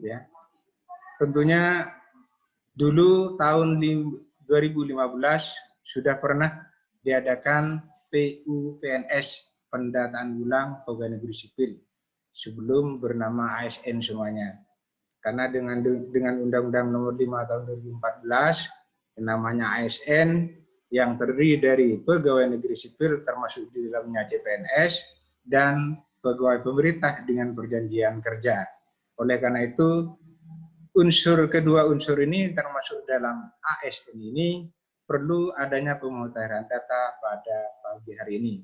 ya. Tentunya dulu tahun 2015 sudah pernah diadakan PUPNS, pendataan ulang pegawai negeri sipil, sebelum bernama ASN semuanya. Karena dengan Undang-Undang Nomor 5 Tahun 2014, namanya ASN yang terdiri dari pegawai negeri sipil termasuk di dalamnya CPNS dan pegawai pemerintah dengan perjanjian kerja. Oleh karena itu, kedua unsur ini termasuk dalam ASN ini perlu adanya pemutahiran data pada pagi hari ini.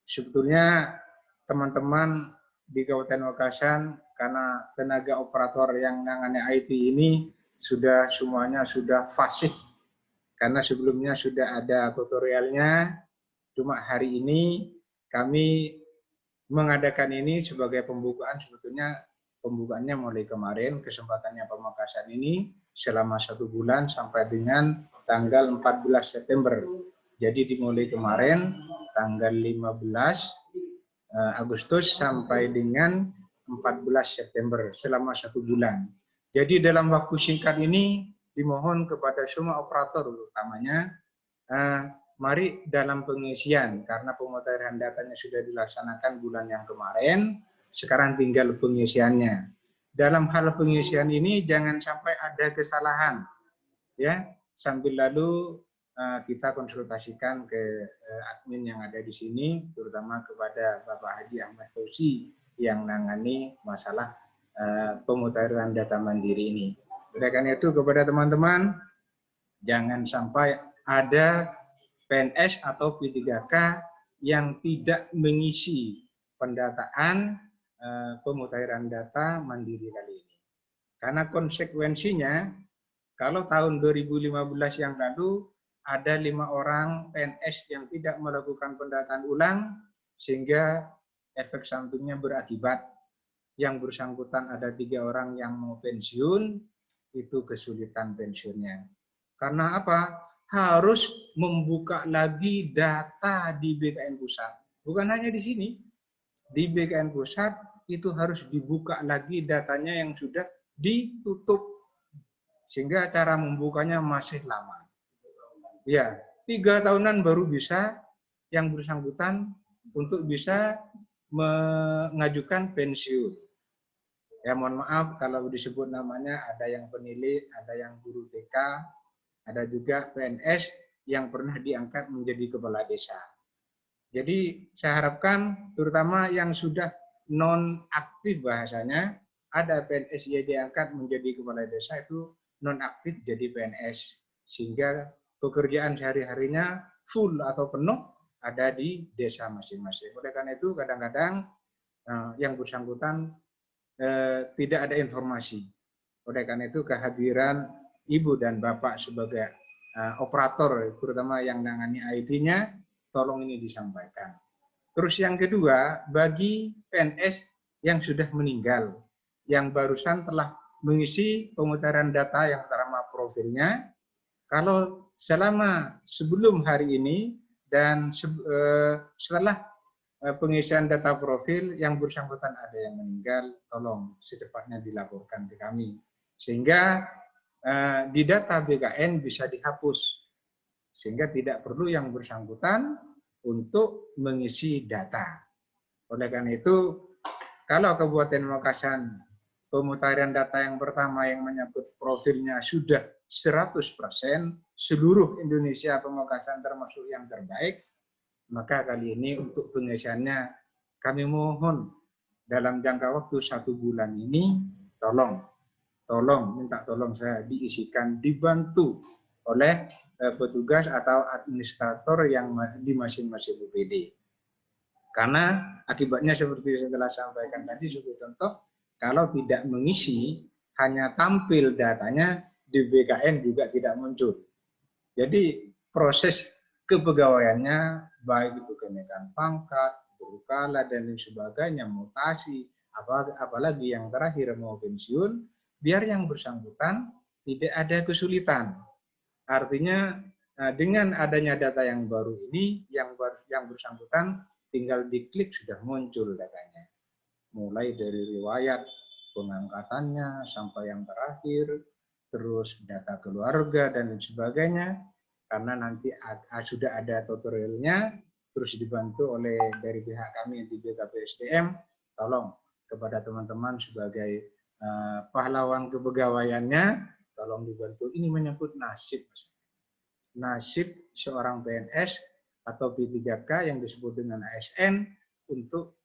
Sebetulnya teman-teman di Kabupaten Wakasan, karena tenaga operator yang menangani IT ini semuanya sudah fasih, karena sebelumnya sudah ada tutorialnya, cuma hari ini kami mengadakan ini sebagai pembukaan. Sebetulnya pembukaannya mulai kemarin, kesempatannya Pamekasan ini selama 1 bulan sampai dengan tanggal 14 September. Jadi dimulai kemarin tanggal 15 Agustus sampai dengan 14 September, selama 1 bulan. Jadi dalam waktu singkat ini dimohon kepada semua operator utamanya, mari dalam pengisian, karena pemutahiran datanya sudah dilaksanakan bulan yang kemarin, sekarang tinggal pengisiannya. Dalam hal pengisian ini jangan sampai ada kesalahan, ya. Sambil lalu kita konsultasikan ke admin yang ada di sini, terutama kepada Bapak Haji Ahmad Fauzi yang menangani masalah pemutahiran data mandiri ini. Oleh karena itu kepada teman-teman, jangan sampai ada PNS atau P3K yang tidak mengisi pendataan pemutahiran data mandiri kali ini. Karena konsekuensinya, kalau tahun 2015 yang lalu ada 5 orang PNS yang tidak melakukan pendataan ulang, sehingga efek sampingnya berakibat yang bersangkutan ada 3 orang yang mau pensiun, itu kesulitan pensiunnya. Karena apa? Harus membuka lagi data di BKN Pusat. Bukan hanya di sini. Di BKN Pusat itu harus dibuka lagi datanya yang sudah ditutup. Sehingga cara membukanya masih lama. Ya, 3 tahunan baru bisa yang bersangkutan untuk bisa mengajukan pensiun. Ya, mohon maaf kalau disebut namanya, ada yang penilai, ada yang guru TK, ada juga PNS yang pernah diangkat menjadi kepala desa. Jadi saya harapkan terutama yang sudah non aktif bahasanya, ada PNS yang diangkat menjadi kepala desa itu non aktif jadi PNS, sehingga pekerjaan sehari-harinya full atau penuh ada di desa masing-masing. Oleh karena itu kadang-kadang yang bersangkutan tidak ada informasi. Oleh karena itu kehadiran Ibu dan Bapak sebagai operator, terutama yang menangani IT-nya, tolong ini disampaikan. Terus yang kedua, bagi PNS yang sudah meninggal, yang barusan telah mengisi pemutaran data yang pertama profilnya, kalau selama sebelum hari ini dan setelah pengisian data profil yang bersangkutan ada yang meninggal, tolong secepatnya dilaporkan ke kami. Sehingga di data BKN bisa dihapus. Sehingga tidak perlu yang bersangkutan untuk mengisi data. Oleh karena itu, kalau Kabupaten Wakasan pemutahiran data yang pertama yang menyangkut profilnya sudah 100%, seluruh Indonesia Pamekasan termasuk yang terbaik, maka kali ini untuk pengisiannya kami mohon dalam jangka waktu 1 bulan ini minta tolong saya diisikan, dibantu oleh petugas atau administrator yang di masing-masing BPD. Karena akibatnya seperti saya telah sampaikan tadi, sebagai contoh, kalau tidak mengisi, hanya tampil datanya, di BKN juga tidak muncul. Jadi proses kepegawaiannya, baik itu kenaikan pangkat, berkala, dan lain sebagainya, mutasi, apalagi yang terakhir mau pensiun, biar yang bersangkutan tidak ada kesulitan. Artinya dengan adanya data yang baru ini, yang bersangkutan tinggal diklik sudah muncul datanya. Mulai dari riwayat, pengangkatannya sampai yang terakhir, terus data keluarga dan lain sebagainya, karena nanti sudah ada tutorialnya, terus dibantu oleh dari pihak kami di BKPSDM, tolong kepada teman-teman sebagai pahlawan kepegawaiannya, tolong dibantu. Ini menyangkut nasib, nasib seorang PNS atau P3K yang disebut dengan ASN untuk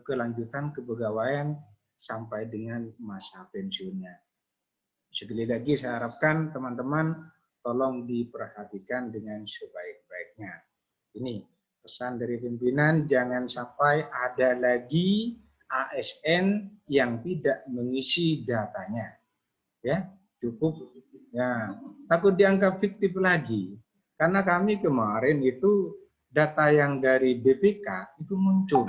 kelanjutan kepegawaian sampai dengan masa pensiunnya. Sekali lagi saya harapkan teman-teman tolong diperhatikan dengan sebaik-baiknya. Ini pesan dari pimpinan, jangan sampai ada lagi ASN yang tidak mengisi datanya. Ya, cukup. Ya, takut dianggap fiktif lagi. Karena kami kemarin itu data yang dari BPK itu muncul.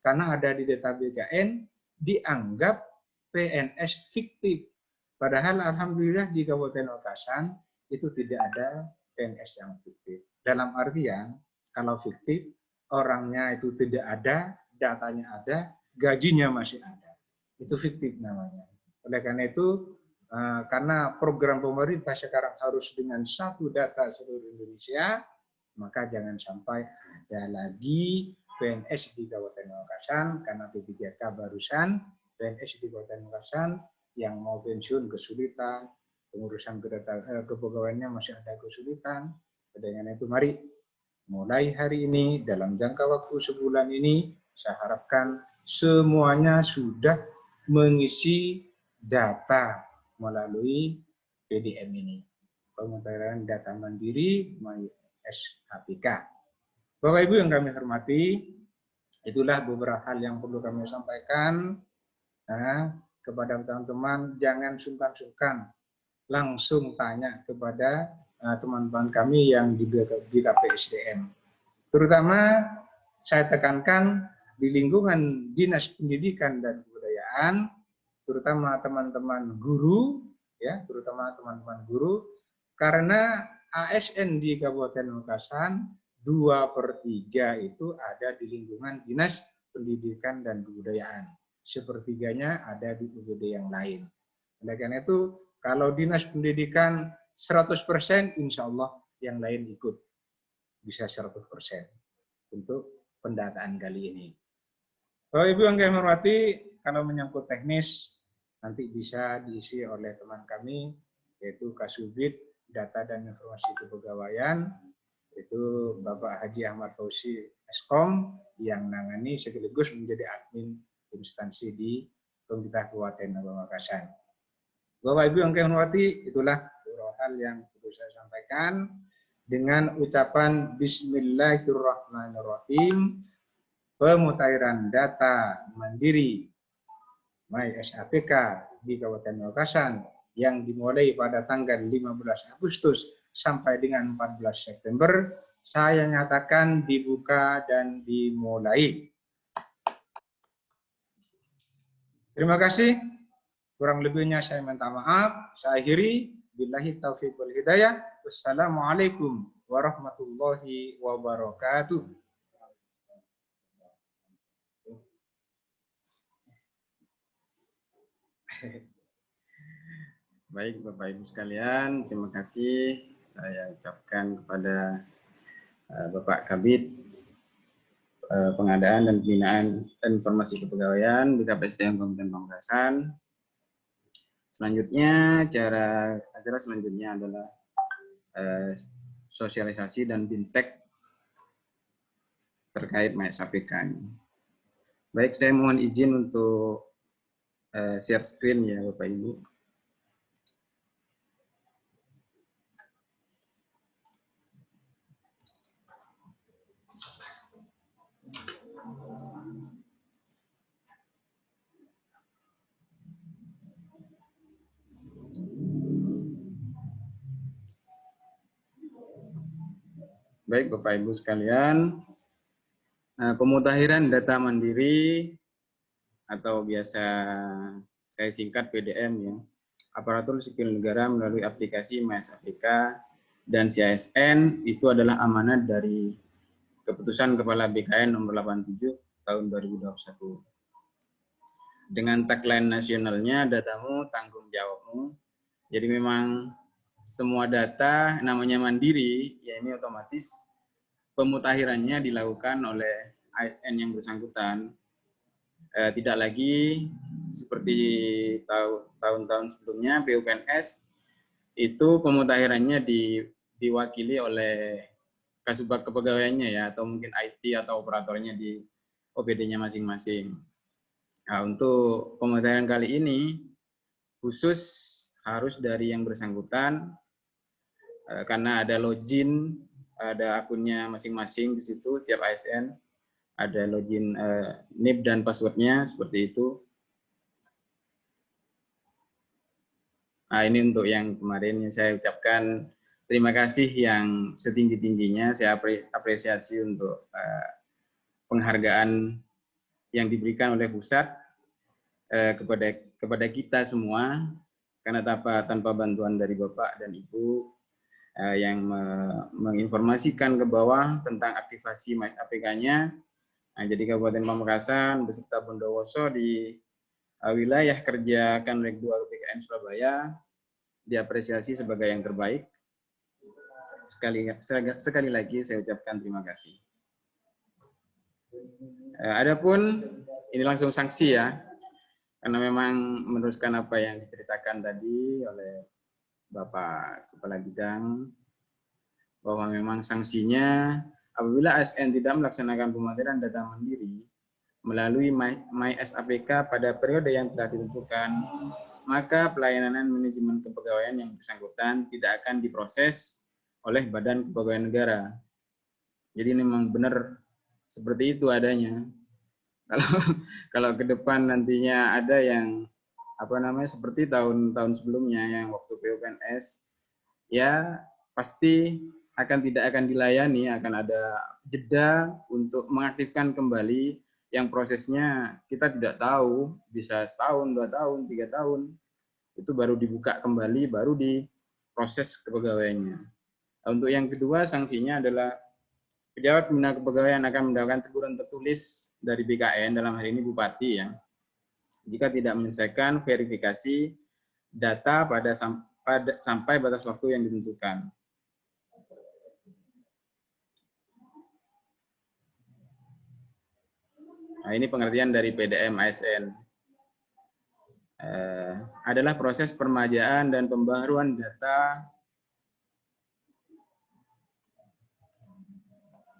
Karena ada di data BKN dianggap PNS fiktif. Padahal alhamdulillah di Kabupaten Wakasan itu tidak ada PNS yang fiktif. Dalam artian kalau fiktif orangnya itu tidak ada, datanya ada, gajinya masih ada. Itu fiktif namanya. Oleh karena itu karena program pemerintah sekarang harus dengan satu data seluruh Indonesia, maka jangan sampai ada lagi PNS di Kabupaten Wakasan karena P3K barusan PNS di Kabupaten Wakasan yang mau pensiun kesulitan, pengurusan kepegawaiannya masih ada kesulitan. Dengan itu mari mulai hari ini dalam jangka waktu sebulan ini saya harapkan semuanya sudah mengisi data melalui PDM ini. Pemutahiran data mandiri MySAPK. Bapak Ibu yang kami hormati, itulah beberapa hal yang perlu kami sampaikan. Nah, kepada teman-teman jangan sungkan-sungkan langsung tanya kepada teman-teman kami yang di BKPSDM. Terutama saya tekankan di lingkungan Dinas Pendidikan dan Kebudayaan, terutama teman-teman guru, ya, terutama teman-teman guru, karena ASN di Kabupaten Wakasan 2/3 itu ada di lingkungan Dinas Pendidikan dan Kebudayaan. Sepertiganya ada di UPD yang lain. Oleh karena itu, kalau Dinas Pendidikan 100%, insya Allah yang lain ikut. Bisa 100% untuk pendataan kali ini. Bapak Ibu yang kami hormati, kalau menyangkut teknis, nanti bisa diisi oleh teman kami, yaitu Kasubit Data dan Informasi Kepegawaian, yaitu Bapak Haji Ahmad Fauzi Eskom, yang nangani sekaligus menjadi admin instansi di pemerintah Kabupaten Wakasan. Bapak Ibu yang kami hormati, itulah beberapa hal yang perlu saya sampaikan dengan ucapan Bismillahirrahmanirrahim. Pemutahiran data mandiri MySAPK di Kabupaten Wakasan yang dimulai pada tanggal 15 Agustus sampai dengan 14 September, saya nyatakan dibuka dan dimulai. Terima kasih. Kurang lebihnya saya minta maaf. Saya akhiri. Billahi taufiq wal hidayah. Wassalamualaikum warahmatullahi wabarakatuh. Baik Bapak Ibu sekalian, terima kasih saya ucapkan kepada Bapak Kabid Pengadaan dan Pembinaan Informasi Kepegawaian BKPSDM Kabupaten Pamekasan. Selanjutnya, acara selanjutnya adalah sosialisasi dan bintek terkait MySAPK. Baik, saya mohon izin untuk share screen ya Bapak Ibu. Baik Bapak Ibu sekalian, pemutahiran data mandiri atau biasa saya singkat PDM ya, aparatur sipil negara melalui aplikasi MySAPK dan CASN itu adalah amanat dari Keputusan Kepala BKN nomor 87 tahun 2021. dengan tagline nasionalnya datamu tanggung jawabmu. Jadi memang semua data namanya mandiri, ya ini otomatis pemutakhirannya dilakukan oleh ASN yang bersangkutan. Tidak lagi seperti tahun-tahun sebelumnya PUPNS itu pemutakhirannya diwakili oleh Kasubag kepegawaiannya ya, atau mungkin IT atau operatornya di OPD-nya masing-masing. Nah, untuk pemutakhiran kali ini khusus harus dari yang bersangkutan karena ada login, ada akunnya masing-masing di situ tiap ASN, ada login NIP dan passwordnya seperti itu. Nah, ini untuk yang kemarin yang saya ucapkan terima kasih yang setinggi-tingginya. Saya apresiasi untuk penghargaan yang diberikan oleh pusat kepada kita semua, karena tanpa bantuan dari Bapak dan Ibu yang menginformasikan ke bawah tentang aktivasi MAIS APK-nya. Nah, jadi Kabupaten Pamekasan beserta Bondowoso di wilayah kerja Kanwek 2 PKN Surabaya diapresiasi sebagai yang terbaik. Sekali lagi saya ucapkan terima kasih. Adapun ini langsung sanksi ya, karena memang meneruskan apa yang diceritakan tadi oleh Bapak Kepala Bidang, bahwa memang sanksinya apabila ASN tidak melaksanakan pemutakhiran data mandiri melalui MyS APK pada periode yang telah ditentukan, maka pelayanan manajemen kepegawaian yang bersangkutan tidak akan diproses oleh Badan Kepegawaian Negara. Jadi memang benar seperti itu adanya. Kalau ke depan nantinya ada yang seperti tahun-tahun sebelumnya yang waktu PUPNS, ya pasti tidak akan dilayani, akan ada jeda untuk mengaktifkan kembali yang prosesnya kita tidak tahu, bisa setahun, 2 tahun, 3 tahun, itu baru dibuka kembali, baru diproses kepegawaiannya. Untuk yang kedua, sanksinya adalah pejabat pembina kepegawaian akan mendapatkan teguran tertulis dari BKN, dalam hal ini Bupati ya, jika tidak menyelesaikan verifikasi data sampai batas waktu yang ditentukan. Nah, ini pengertian dari PDM ASN. Adalah proses permajaan dan pembaharuan data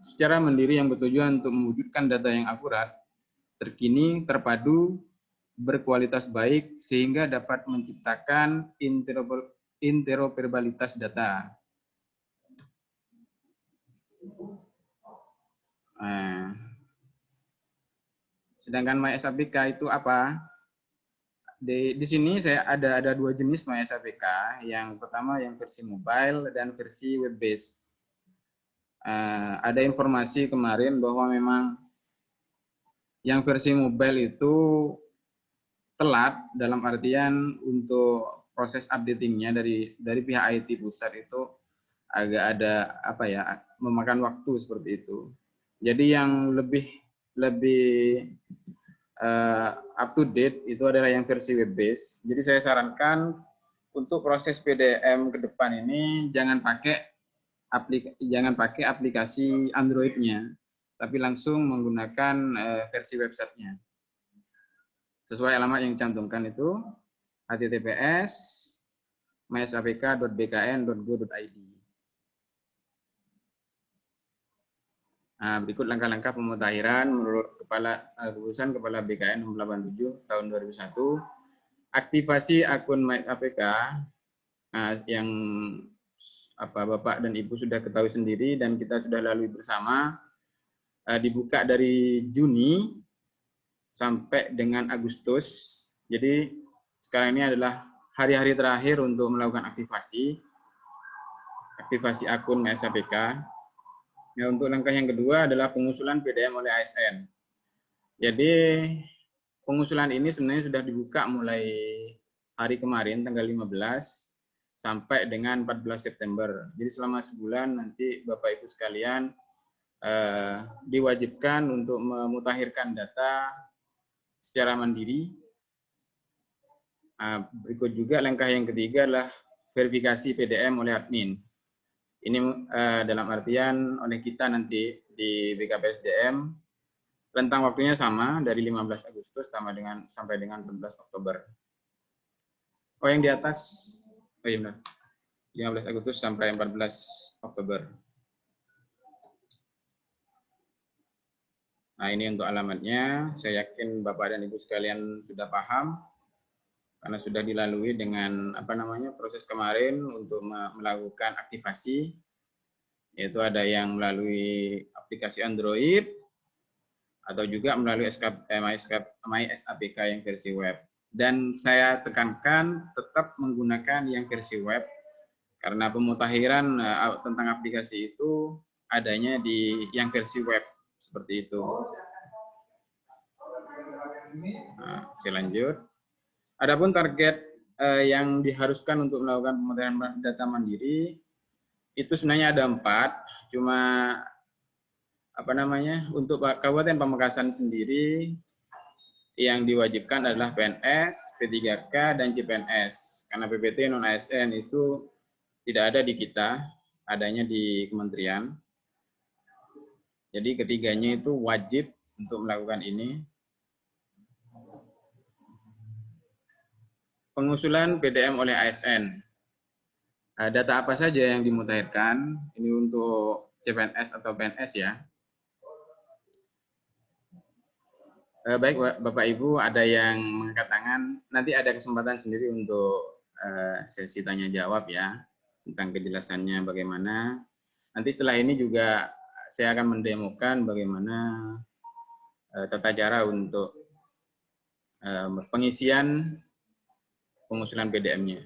secara mandiri yang bertujuan untuk mewujudkan data yang akurat, terkini, terpadu, berkualitas baik, sehingga dapat menciptakan interoperabilitas data. Sedangkan MyS APK itu apa? Di sini saya ada 2 jenis MyS APK. Yang pertama yang versi mobile dan versi web based. Ada informasi kemarin bahwa memang yang versi mobile itu telat, dalam artian untuk proses updatingnya dari pihak IT pusat itu agak ada memakan waktu seperti itu. Jadi yang lebih up to date itu adalah yang versi web based. Jadi saya sarankan untuk proses PDM ke depan ini jangan pakai aplikasi Android-nya, tapi langsung menggunakan versi websitenya. Sesuai alamat yang dicantumkan itu https://mysapk.bkn.go.id. Nah, berikut langkah-langkah pemutakhiran menurut keputusan Kepala BKN nomor 87 tahun 2001. Aktivasi akun MyS APK yang Bapak dan Ibu sudah ketahui sendiri dan kita sudah lalui bersama, dibuka dari Juni sampai dengan Agustus. Jadi sekarang ini adalah hari-hari terakhir untuk melakukan aktivasi akun MyS APK. Nah, untuk langkah yang kedua adalah pengusulan PDM oleh ASN. Jadi pengusulan ini sebenarnya sudah dibuka mulai hari kemarin tanggal 15 sampai dengan 14 September. Jadi selama sebulan nanti Bapak Ibu sekalian diwajibkan untuk memutakhirkan data secara mandiri Berikut juga langkah yang ketiga adalah verifikasi PDM oleh admin. Ini dalam artian oleh kita nanti di BKPSDM, rentang waktunya sama dari 15 Agustus sampai dengan 14 Oktober. Oh, yang di atas, oh iya benar, 15 Agustus sampai 14 Oktober. Nah, ini untuk alamatnya. Saya yakin Bapak dan Ibu sekalian sudah paham karena sudah dilalui dengan proses kemarin untuk melakukan aktivasi, yaitu ada yang melalui aplikasi Android atau juga melalui MySAPK yang versi web. Dan saya tekankan tetap menggunakan yang versi web karena pemutakhiran tentang aplikasi itu adanya di yang versi web seperti itu. Nah, saya lanjut. Adapun target yang diharuskan untuk melakukan pemutakhiran data mandiri itu sebenarnya ada 4, cuma untuk Kabupaten Pamekasan sendiri yang diwajibkan adalah PNS, P3K, dan CPNS. Karena PPT non-ASN itu tidak ada di kita, adanya di kementerian. Jadi ketiganya itu wajib untuk melakukan ini. Pengusulan PDM oleh ASN. Data apa saja yang dimutakhirkan? Ini untuk CPNS atau PNS ya. Baik Bapak Ibu, ada yang mengangkat tangan. Nanti ada kesempatan sendiri untuk sesi tanya jawab ya, tentang kejelasannya bagaimana. Nanti setelah ini juga saya akan mendemokan bagaimana tata cara untuk pengisian pengusulan PDM-nya.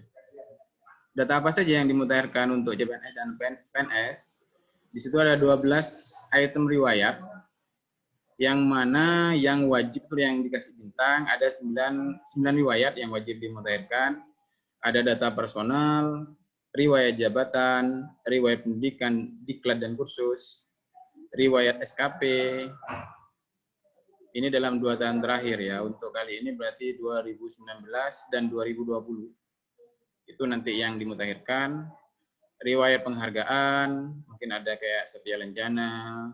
Data apa saja yang dimutakhirkan untuk CPNS dan PNS? Di situ ada 12 item riwayat, yang mana yang wajib yang dikasih bintang ada 9 riwayat yang wajib dimutakhirkan. Ada data personal, riwayat jabatan, riwayat pendidikan, diklat dan kursus, riwayat SKP. Ini dalam 2 tahun terakhir ya. Untuk kali ini berarti 2019 dan 2020. Itu nanti yang dimutakhirkan. Riwayat penghargaan, mungkin ada kayak Setia Lencana,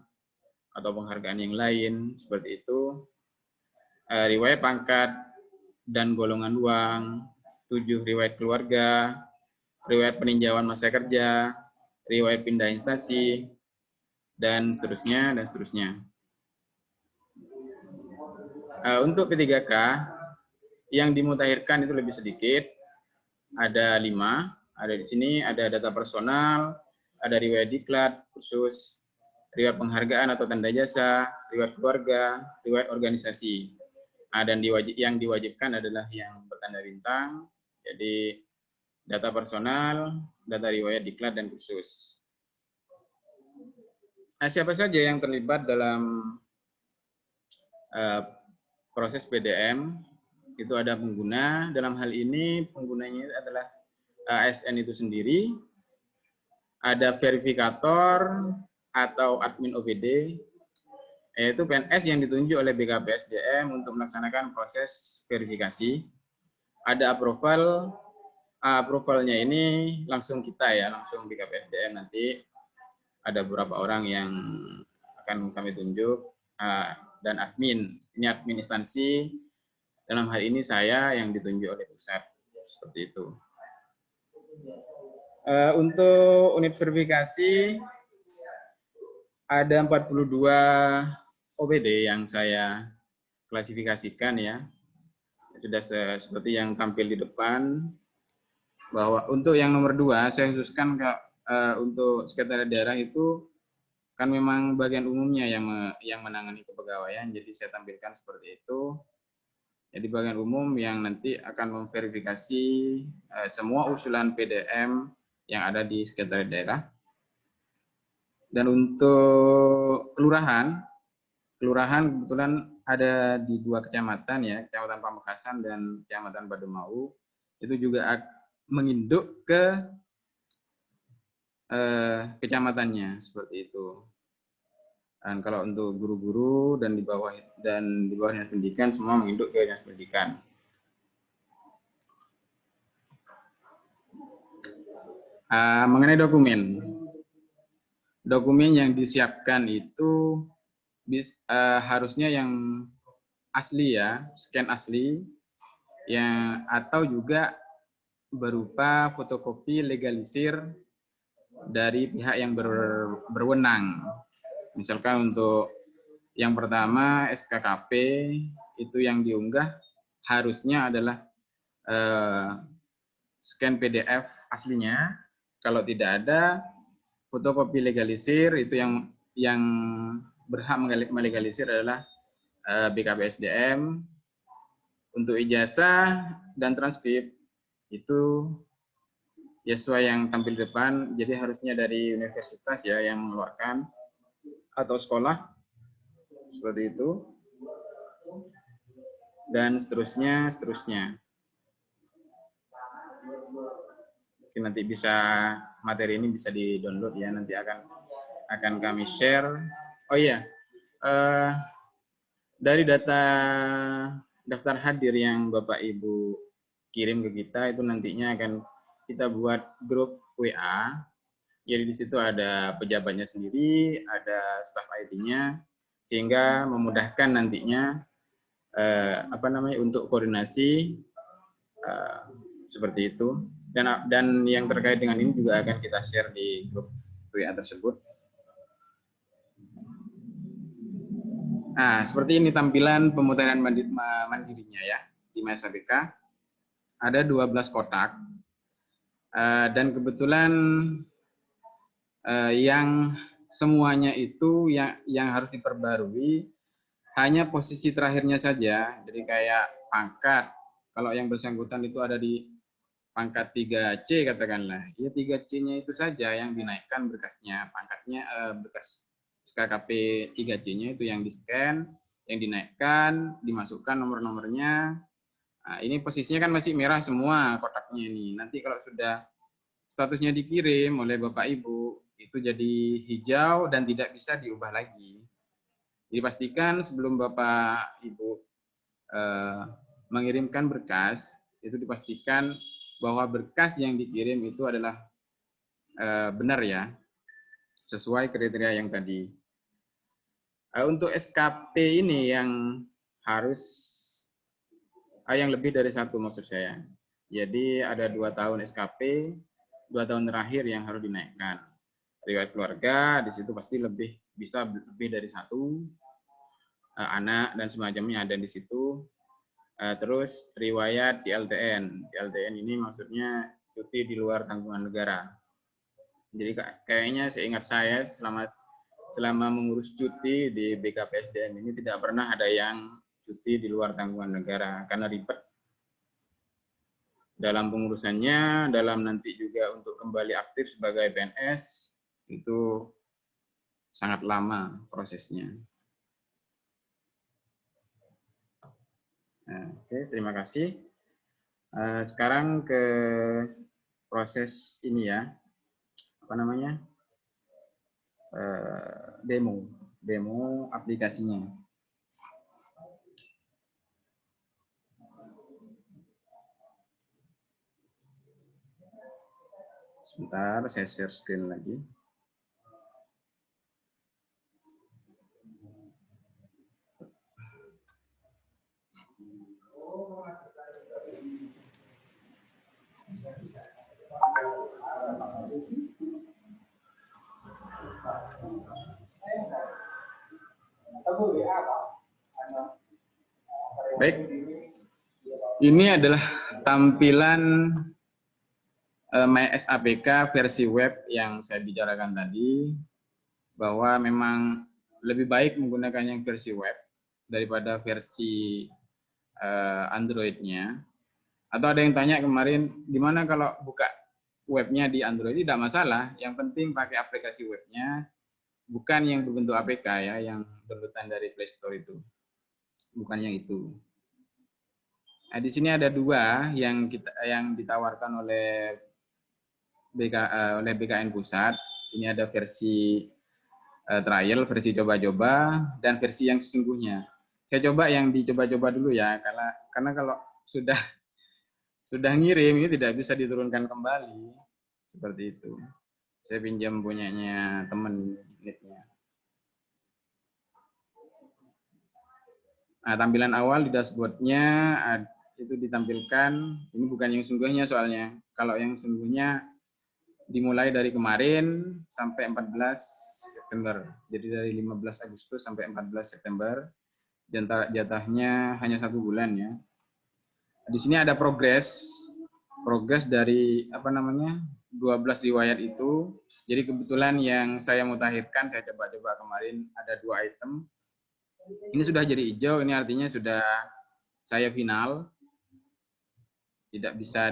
atau penghargaan yang lain seperti itu. Riwayat pangkat dan golongan uang, 7 riwayat keluarga, riwayat peninjauan masa kerja, riwayat pindah instansi, dan seterusnya dan seterusnya. Untuk P3K yang dimutakhirkan itu lebih sedikit, ada 5. Ada di sini ada data personal, ada riwayat diklat khusus, riwayat penghargaan atau tanda jasa, riwayat keluarga, riwayat organisasi. Dan yang diwajibkan adalah yang bertanda bintang, jadi data personal, data riwayat diklat dan khusus. Siapa saja yang terlibat dalam proses PDM? Itu ada pengguna. Dalam hal ini penggunanya adalah ASN itu sendiri, ada verifikator atau admin OPD, yaitu PNS yang ditunjuk oleh BKPSDM untuk melaksanakan proses verifikasi. Ada approvalnya ini langsung kita ya, langsung BKPSDM nanti. Ada beberapa orang yang akan kami tunjuk, dan admin, ini admin instansi, dalam hal ini saya yang ditunjuk oleh pusat, seperti itu. Untuk unit verifikasi ada 42 OPD yang saya klasifikasikan ya. Sudah seperti yang tampil di depan, bahwa untuk yang nomor 2 saya khususkan untuk sekretariat daerah itu kan memang bagian umumnya yang menangani kepegawaian, jadi saya tampilkan seperti itu. Jadi bagian umum yang nanti akan memverifikasi semua usulan PDM yang ada di sekretariat daerah. Dan untuk kelurahan kebetulan ada di 2 kecamatan ya, Kecamatan Pamekasan dan Kecamatan Bademau, itu juga menginduk ke kecamatannya seperti itu. Dan kalau untuk guru-guru dan di bawah dinas pendidikan semua menginduk ke dinas pendidikan. Mengenai dokumen yang disiapkan itu harusnya yang asli ya, scan asli, yang atau juga berupa fotokopi legalisir dari pihak yang berwenang. Misalkan untuk yang pertama SKKP itu yang diunggah harusnya adalah scan PDF aslinya. Kalau tidak ada fotokopi legalisir, itu yang berhak melegalisir adalah BKPSDM. Untuk ijazah dan transkrip itu ya sesuai yang tampil depan, jadi harusnya dari universitas ya yang mengeluarkan atau sekolah seperti itu, dan seterusnya. Nanti bisa materi ini bisa di-download ya, nanti akan kami share. Oh iya, dari daftar hadir yang Bapak Ibu kirim ke kita itu nantinya akan kita buat grup WA. Jadi di situ ada pejabatnya sendiri, ada staf IT-nya, sehingga memudahkan nantinya untuk koordinasi seperti itu. Dan yang terkait dengan ini juga akan kita share di grup WA tersebut. Nah, seperti ini tampilan pemutaran mandirinya ya di MySABK. Ada 12 kotak. Dan kebetulan yang semuanya itu yang harus diperbarui hanya posisi terakhirnya saja. Jadi kayak pangkat. Kalau yang bersangkutan itu ada di pangkat 3C katakanlah. Ya 3C-nya itu saja yang dinaikkan berkasnya. Pangkatnya berkas SKKP 3C-nya itu yang di-scan, yang dinaikkan, dimasukkan nomor-nomornya. Nah, ini posisinya kan masih merah semua kotaknya ini. Nanti kalau sudah statusnya dikirim oleh Bapak Ibu, itu jadi hijau dan tidak bisa diubah lagi. Jadi pastikan sebelum Bapak Ibu mengirimkan berkas, itu dipastikan bahwa berkas yang dikirim itu adalah benar ya, sesuai kriteria yang tadi. Untuk SKP ini yang harus yang lebih dari satu maksud saya. Jadi ada 2 tahun SKP, 2 tahun terakhir yang harus dinaikkan. Riwayat keluarga di situ pasti bisa lebih dari satu, anak dan semacamnya ada di situ. Terus riwayat CLTN. CLTN ini maksudnya cuti di luar tanggungan negara. Jadi kayaknya seingat saya selama mengurus cuti di BKPSDM ini tidak pernah ada yang cuti di luar tanggungan negara karena ribet dalam pengurusannya, dalam nanti juga untuk kembali aktif sebagai PNS itu sangat lama prosesnya. Oke, terima kasih. Sekarang ke proses ini ya, demo aplikasinya. Sebentar, saya share screen lagi. Baik, ini adalah tampilan MySABK versi web yang saya bicarakan tadi, bahwa memang lebih baik menggunakan yang versi web daripada versi Android-nya. Atau ada yang tanya kemarin, gimana kalau buka webnya di Android? Tidak masalah, yang penting pakai aplikasi webnya, bukan yang berbentuk APK ya, yang downloadan dari Play Store itu. Bukan yang itu. Nah, di sini ada 2 yang ditawarkan oleh BKN Pusat. Ini ada versi trial, versi coba-coba, dan versi yang sesungguhnya. Saya coba yang dicoba-coba dulu ya, karena kalau sudah ngirim ini tidak bisa diturunkan kembali, Seperti itu. Saya pinjam punyanya teman NIT-nya. Nah, tampilan awal di dashboard-nya itu ditampilkan, ini bukan yang sungguhnya soalnya. Kalau yang sungguhnya dimulai dari kemarin sampai 14 September. Jadi dari 15 Agustus sampai 14 September. Jatahnya hanya 1 bulan ya. Di sini ada progres dari 12 riwayat itu. Jadi kebetulan yang saya mutakhirkan, saya coba-coba kemarin ada 2 item. Ini sudah jadi hijau, ini artinya sudah saya final. Tidak bisa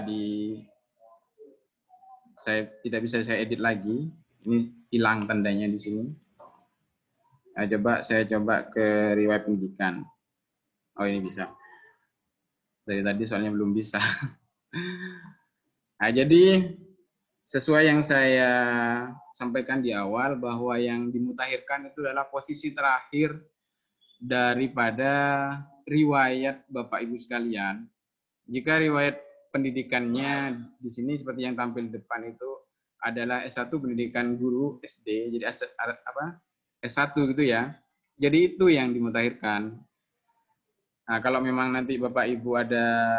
saya edit lagi. Ini hilang tandanya di sini. Nah, saya coba ke riwayat pendidikan. Oh, ini bisa. Dari tadi soalnya belum bisa. Nah, jadi sesuai yang saya sampaikan di awal bahwa yang dimutakhirkan itu adalah posisi terakhir daripada riwayat Bapak Ibu sekalian. Jika riwayat pendidikannya di sini seperti yang tampil di depan itu adalah S1 pendidikan guru SD, jadi S1 gitu ya. Jadi itu yang dimutakhirkan. Nah, kalau memang nanti Bapak Ibu ada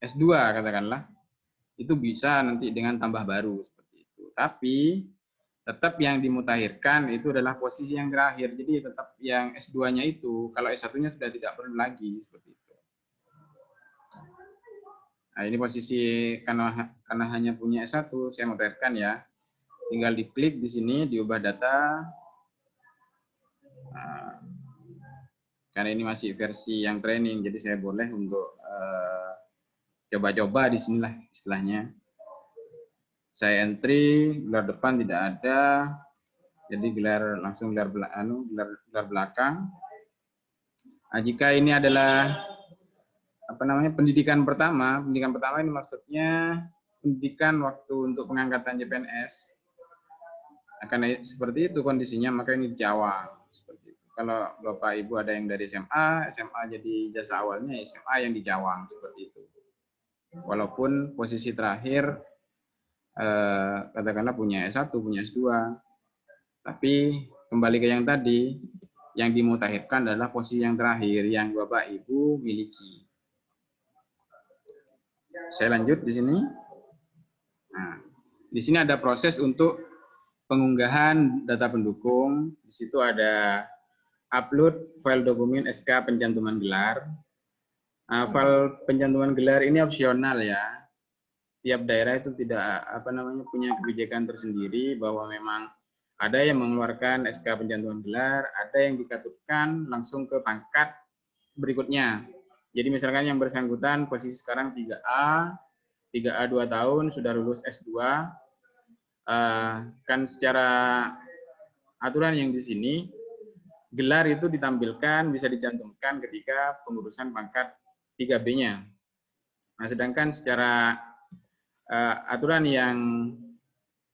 S2 katakanlah, itu bisa nanti dengan tambah baru seperti itu. Tapi tetap yang dimutakhirkan itu adalah posisi yang terakhir. Jadi tetap yang S2-nya itu, kalau S1-nya sudah tidak perlu lagi seperti itu. Nah, ini posisi karena hanya punya S1, saya mutakhirkan ya. Tinggal diklik di sini, diubah data. Nah, karena ini masih versi yang training, jadi saya boleh untuk coba-coba di sinilah istilahnya. Saya entry, gelar depan tidak ada, jadi langsung gelar belakang. Nah, jika ini adalah pendidikan pertama ini maksudnya pendidikan waktu untuk pengangkatan CPNS. Karena seperti itu kondisinya, maka ini dijawab seperti itu. Kalau Bapak Ibu ada yang dari SMA jadi jasa awalnya SMA yang dijawab seperti itu. Walaupun posisi terakhir katakanlah punya S1, punya S2. Tapi kembali ke yang tadi, yang dimutakhirkan adalah posisi yang terakhir yang Bapak Ibu miliki. Saya lanjut di sini. Nah, di sini ada proses untuk pengunggahan data pendukung. Di situ ada upload file dokumen SK pencantuman gelar. File pencantuman gelar ini opsional ya. Tiap daerah itu tidak punya kebijakan tersendiri bahwa memang ada yang mengeluarkan SK pencantuman gelar, ada yang dikatutkan langsung ke pangkat berikutnya. Jadi misalkan yang bersangkutan posisi sekarang 3A 2 tahun, sudah lulus S2, kan secara aturan yang di sini, gelar itu ditampilkan, bisa dicantumkan ketika pengurusan pangkat 3B-nya. Nah, sedangkan secara aturan yang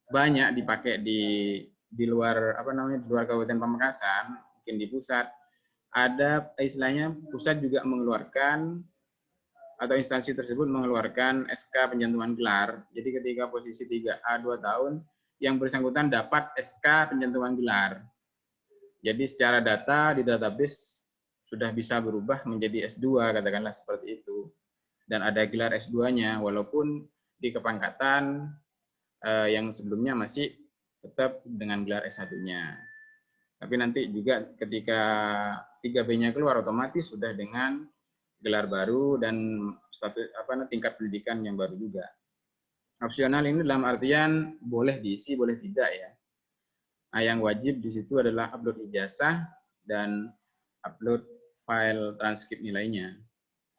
banyak dipakai di luar di luar Kabupaten Pamekasan, mungkin di pusat, ada istilahnya pusat juga mengeluarkan atau instansi tersebut mengeluarkan SK pencantuman gelar. Jadi ketika posisi 3A 2 tahun, yang bersangkutan dapat SK pencantuman gelar. Jadi secara data di database sudah bisa berubah menjadi S2, katakanlah seperti itu. Dan ada gelar S2-nya, walaupun di kepangkatan yang sebelumnya masih tetap dengan gelar S1-nya. Tapi nanti juga ketika 3B-nya keluar, otomatis sudah dengan gelar baru dan status tingkat pendidikan yang baru juga. Opsional ini dalam artian boleh diisi, boleh tidak ya. Nah, yang wajib di situ adalah upload ijazah dan upload file transkrip nilainya.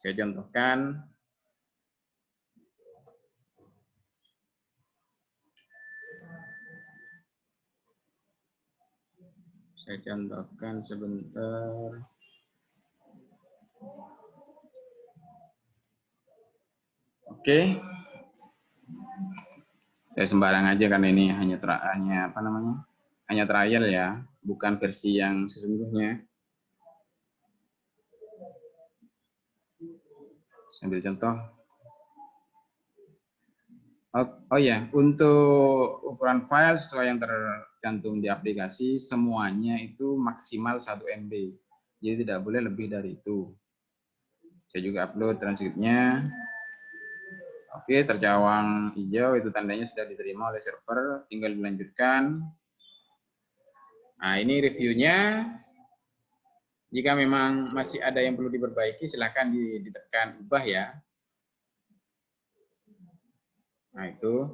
Saya contohkan. Sebentar. Oke. Saya sembarang aja karena ini hanya trial ya, bukan versi yang sesungguhnya. Sambil contoh. Oh ya, untuk ukuran file sesuai yang tercantum di aplikasi, semuanya itu maksimal 1 MB. Jadi tidak boleh lebih dari itu. Saya juga upload transkripnya. Oke, tercawang hijau itu tandanya sudah diterima oleh server, tinggal dilanjutkan. Nah, ini reviewnya. Jika memang masih ada yang perlu diperbaiki, silahkan ditekan ubah ya. Nah, itu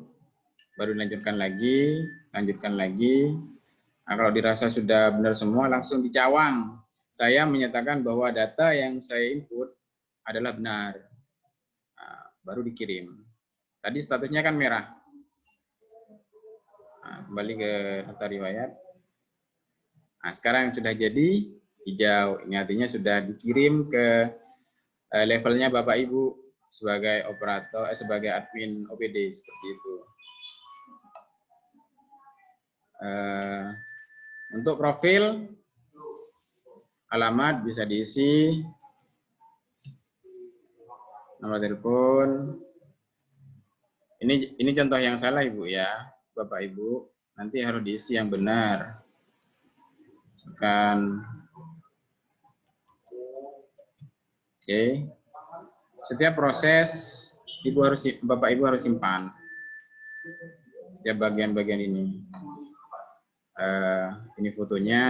baru lanjutkan lagi, lanjutkan lagi. Nah, kalau dirasa sudah benar semua, langsung dicawang. Saya menyatakan bahwa data yang saya input adalah benar. Nah, baru dikirim. Tadi statusnya kan merah. Nah, kembali ke daftar riwayat. Nah, sekarang yang sudah jadi hijau. Ini artinya sudah dikirim ke levelnya Bapak Ibu sebagai operator, sebagai admin OPD seperti itu. Untuk profil, alamat bisa diisi, nomor telepon. Ini contoh yang salah Ibu ya, Bapak Ibu. Nanti harus diisi yang benar. Kan, oke. Setiap proses Bapak Ibu harus simpan. Setiap bagian-bagian ini. Ini fotonya.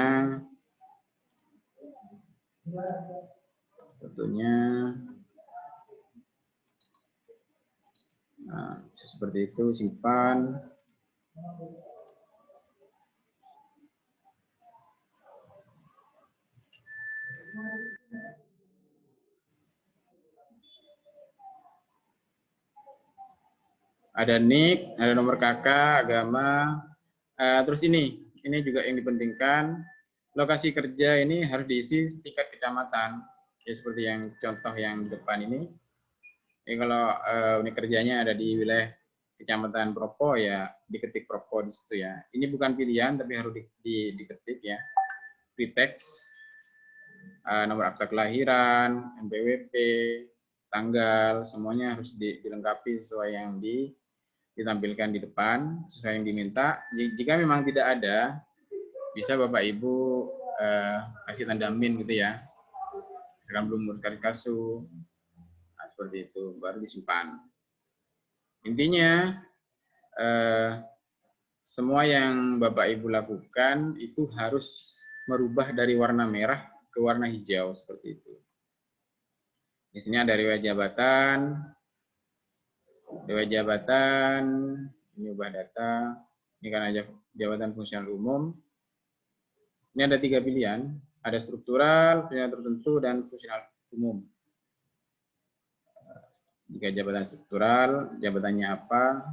Nah, seperti itu, simpan. Ada NIK, ada nomor kakak, agama. Terus ini juga yang dipentingkan. Lokasi kerja ini harus diisi tingkat kecamatan. Ya, seperti yang contoh yang di depan ini. Jadi kalau unit kerjanya ada di wilayah Kecamatan Propo, ya diketik Propo di situ ya. Ini bukan pilihan tapi harus diketik ya. Free text, nomor akta kelahiran, NPWP, tanggal, semuanya harus dilengkapi sesuai yang ditampilkan di depan, sesuai yang diminta. Jika memang tidak ada, bisa Bapak Ibu kasih tanda min gitu ya. Karena belum menguruskan kasus. Nah, seperti itu, baru disimpan. Intinya, semua yang Bapak Ibu lakukan itu harus merubah dari warna merah ke warna hijau, seperti itu. Di sini ada riwayat jabatan, ini ubah data, ini kan aja jabatan fungsional umum. Ini ada 3 pilihan, ada struktural, fungsional tertentu, dan fungsional umum. Jika jabatan struktural, jabatannya apa?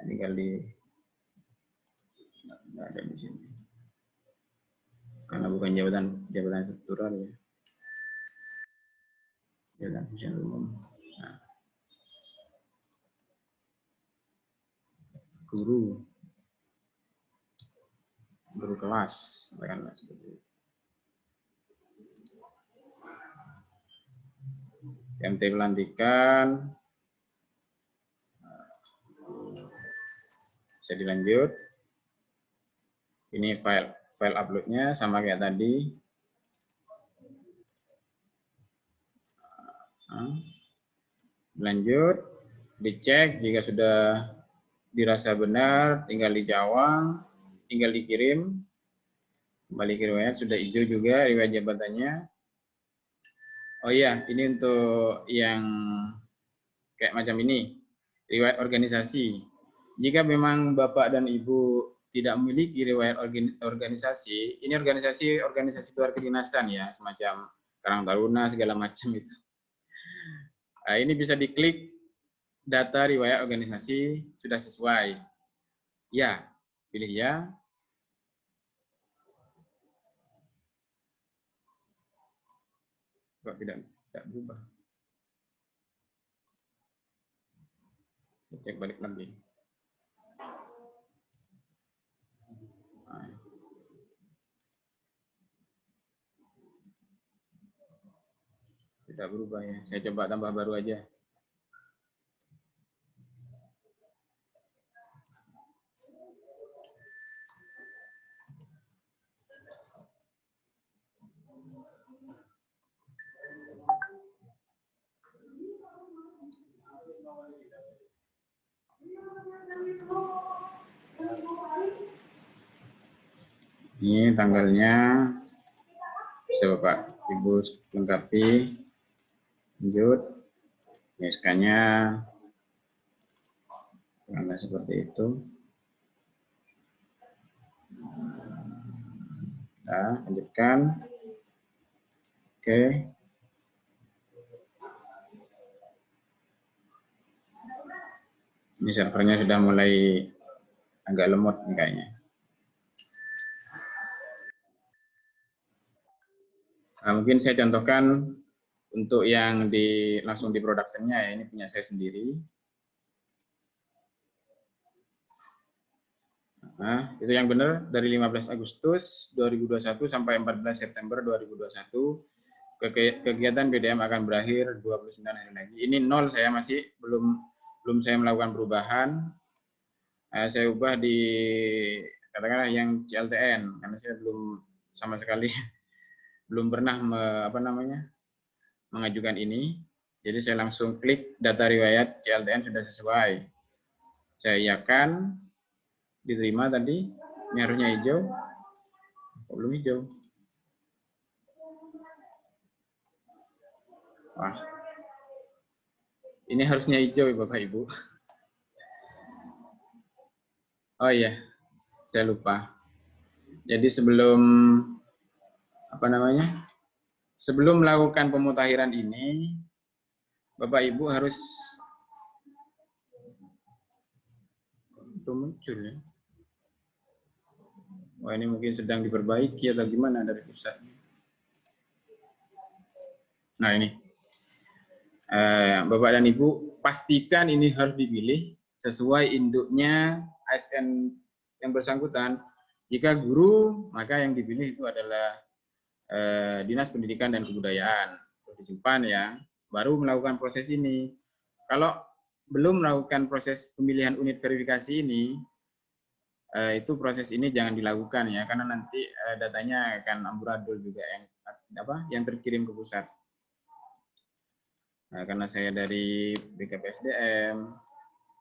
Tinggal ada di sini. Karena bukan jabatan struktural ya. Jabatan fungsional umum. Nah. Guru kelas, katakanlah seperti itu. MT pelantikan, bisa dilanjut. Ini file uploadnya sama kayak tadi. Lanjut, dicek jika sudah dirasa benar, tinggal dicawang, tinggal dikirim. Kembali ke riwayat, sudah hijau juga riwayat jabatannya. Oh iya, ini untuk yang kayak macam ini, riwayat organisasi. Jika memang Bapak dan Ibu tidak memiliki riwayat organisasi, ini organisasi luar kedinasan ya, semacam Karang Taruna segala macam itu. Nah, ini bisa diklik data riwayat organisasi sudah sesuai. Ya, pilih ya. Kok tidak berubah? Cek balik lagi. Tidak berubah ya. Saya coba tambah baru aja. Ini tanggalnya bisa Bapak Ibu lengkapi. Lanjut. SK-nya tanda seperti itu. Nah, lanjutkan. Oke. Ini servernya sudah mulai agak lemot nih kayaknya. Nah, mungkin saya contohkan untuk yang langsung di production-nya ya, ini punya saya sendiri. Nah, itu yang benar dari 15 Agustus 2021 sampai 14 September 2021. Kegiatan BDM akan berakhir 29 hari lagi. Ini nol, saya masih belum saya melakukan perubahan. Saya ubah di katakanlah yang CLTN karena saya belum sama sekali belum pernah mengajukan ini. Jadi saya langsung klik data riwayat CLTN sudah sesuai. Saya iakan, diterima tadi. Ini harusnya hijau. Kok belum hijau? Wah, ini harusnya hijau ya Bapak Ibu. Oh iya, saya lupa. Jadi sebelum sebelum melakukan pemutakhiran ini, Bapak Ibu harus muncul ya. Wah, ini mungkin sedang diperbaiki atau gimana dari pusatnya. Nah ini, Bapak dan Ibu pastikan ini harus dipilih sesuai induknya ASN yang bersangkutan. Jika guru, maka yang dipilih itu adalah Dinas Pendidikan dan Kebudayaan. Disimpan ya, baru melakukan proses ini. Kalau belum melakukan proses pemilihan unit verifikasi ini, itu proses ini jangan dilakukan ya, karena nanti datanya akan amburadul juga yang terkirim ke pusat. Nah, karena saya dari BKPSDM,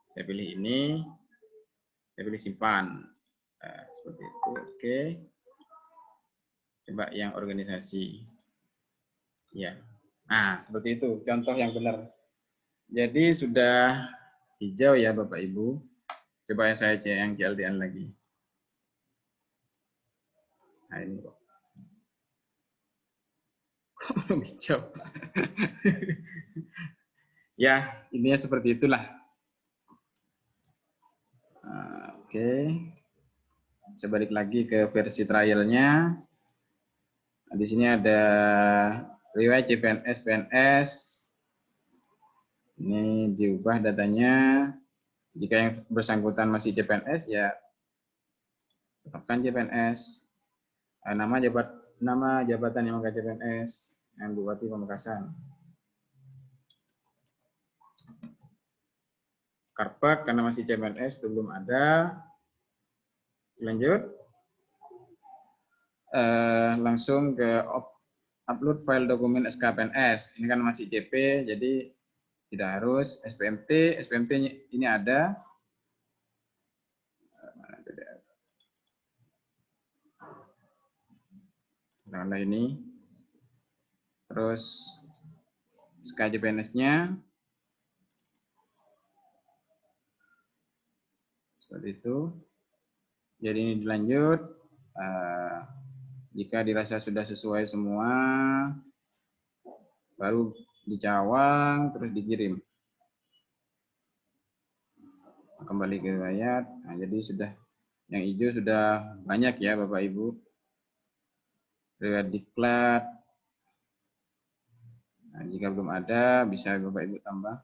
saya pilih ini, saya pilih simpan. Seperti itu, oke. Coba yang organisasi. Ya. Nah, seperti itu, contoh yang benar. Jadi sudah hijau ya Bapak Ibu. Coba saya cek yang CLTN lagi. Nah ini kok. Kok belum hijau? Ya, intinya seperti itulah. Oke. Saya balik lagi ke versi trialnya. Nah, di sini ada riwayat CPNS, PNS. Ini diubah datanya. Jika yang bersangkutan masih CPNS, ya tetapkan CPNS. Nama jabatan yang mengangkat CPNS, yang Bupati Pamekasan. Karpet karena masih CPNS itu belum ada. Lanjut. Langsung ke upload file dokumen SKPNS. Ini kan masih CP, jadi tidak harus. SPMT ini ada. Nah ini. Terus SKJPNS-nya. Seperti itu. Jadi ini dilanjut. Jika dirasa sudah sesuai semua, baru dicawang, terus dikirim. Kembali ke riwayat. Nah, jadi sudah yang hijau sudah banyak ya Bapak Ibu. Riwayat diklat. Nah, jika belum ada, bisa Bapak Ibu tambah.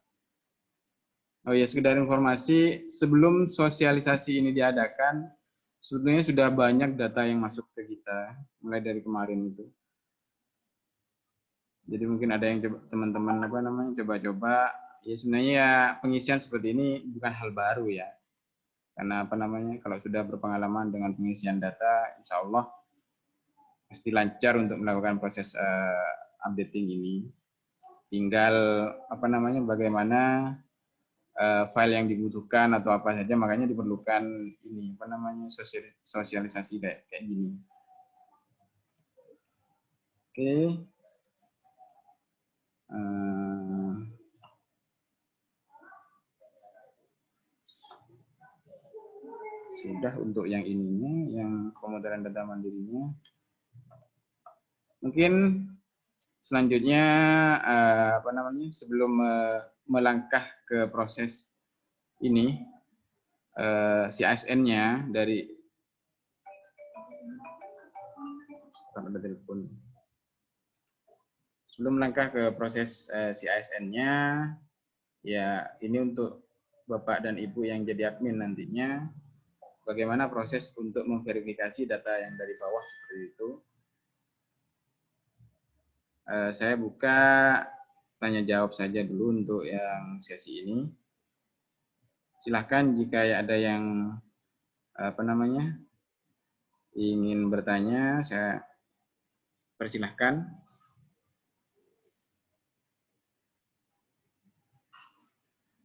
Oh ya, sekedar informasi, sebelum sosialisasi ini diadakan, sebetulnya sudah banyak data yang masuk ke kita, mulai dari kemarin itu. Jadi mungkin ada yang teman-teman coba-coba. Ya sebenarnya ya pengisian seperti ini bukan hal baru ya. Karena kalau sudah berpengalaman dengan pengisian data, insya Allah pasti lancar untuk melakukan proses updating ini. Tinggal bagaimana file yang dibutuhkan atau apa saja, makanya diperlukan ini apa namanya sosialisasi kayak gini. Oke. Sudah untuk yang ininya, yang pemutaran data mandirinya. Mungkin selanjutnya apa namanya sebelum melangkah ke proses ini CASN-nya dari ada telepon. Sebelum melangkah ke proses CASN-nya, ya ini untuk Bapak dan Ibu yang jadi admin nantinya, bagaimana proses untuk memverifikasi data yang dari bawah seperti itu. Saya buka tanya jawab saja dulu untuk yang sesi ini. Silahkan jika ada yang apa namanya ingin bertanya, saya persilahkan.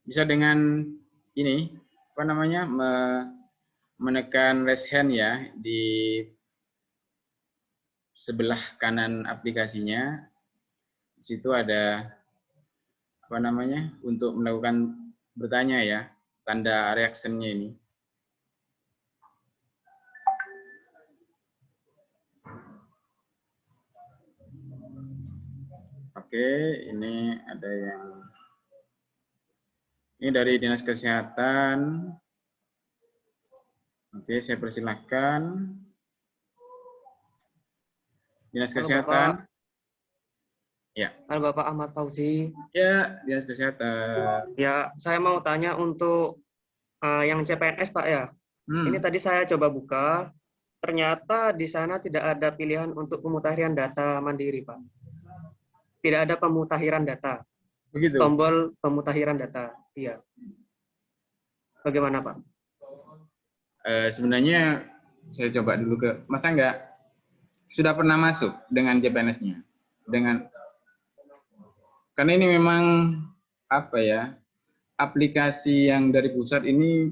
Bisa dengan ini apa namanya menekan raise hand ya di sebelah kanan aplikasinya. Di situ ada apa namanya untuk melakukan bertanya ya, tanda reaction-nya ini. Oke, ini ada yang ini dari Dinas Kesehatan. Oke, saya persilahkan. Dinas Kesehatan. Ya. Halo Bapak Ahmad Fauzi. Ya, Dinas Kesehatan. Ya, saya mau tanya untuk yang CPNS Pak ya. Ini tadi saya coba buka, ternyata di sana tidak ada pilihan untuk pemutahiran data mandiri Pak. Tidak ada pemutahiran data. Begitu. Tombol pemutahiran data. Iya. Bagaimana Pak? Sebenarnya saya coba dulu ke Mas Angga. Sudah pernah masuk dengan CPNS-nya? Karena ini memang apa ya, aplikasi yang dari pusat ini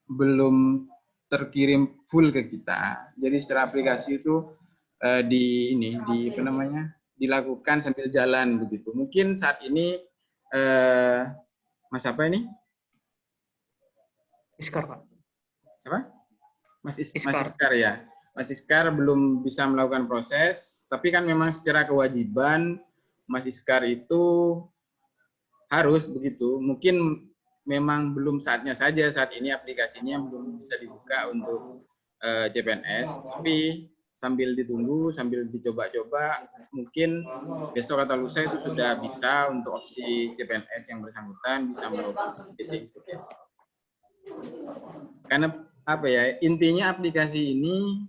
belum terkirim full ke kita. Jadi secara aplikasi itu dilakukan sambil jalan begitu. Mungkin saat ini Mas apa ini? Iskar Pak. Siapa? Mas Iskar ya. Mas Iskar belum bisa melakukan proses, tapi kan memang secara kewajiban Mas Iskar itu harus begitu. Mungkin memang belum saatnya saja saat ini aplikasinya belum bisa dibuka untuk CPNS, tapi sambil ditunggu, sambil dicoba-coba, mungkin besok atau lusa itu sudah bisa untuk opsi CPNS yang bersangkutan bisa melakukan setting seperti itu. Karena apa ya, intinya aplikasi ini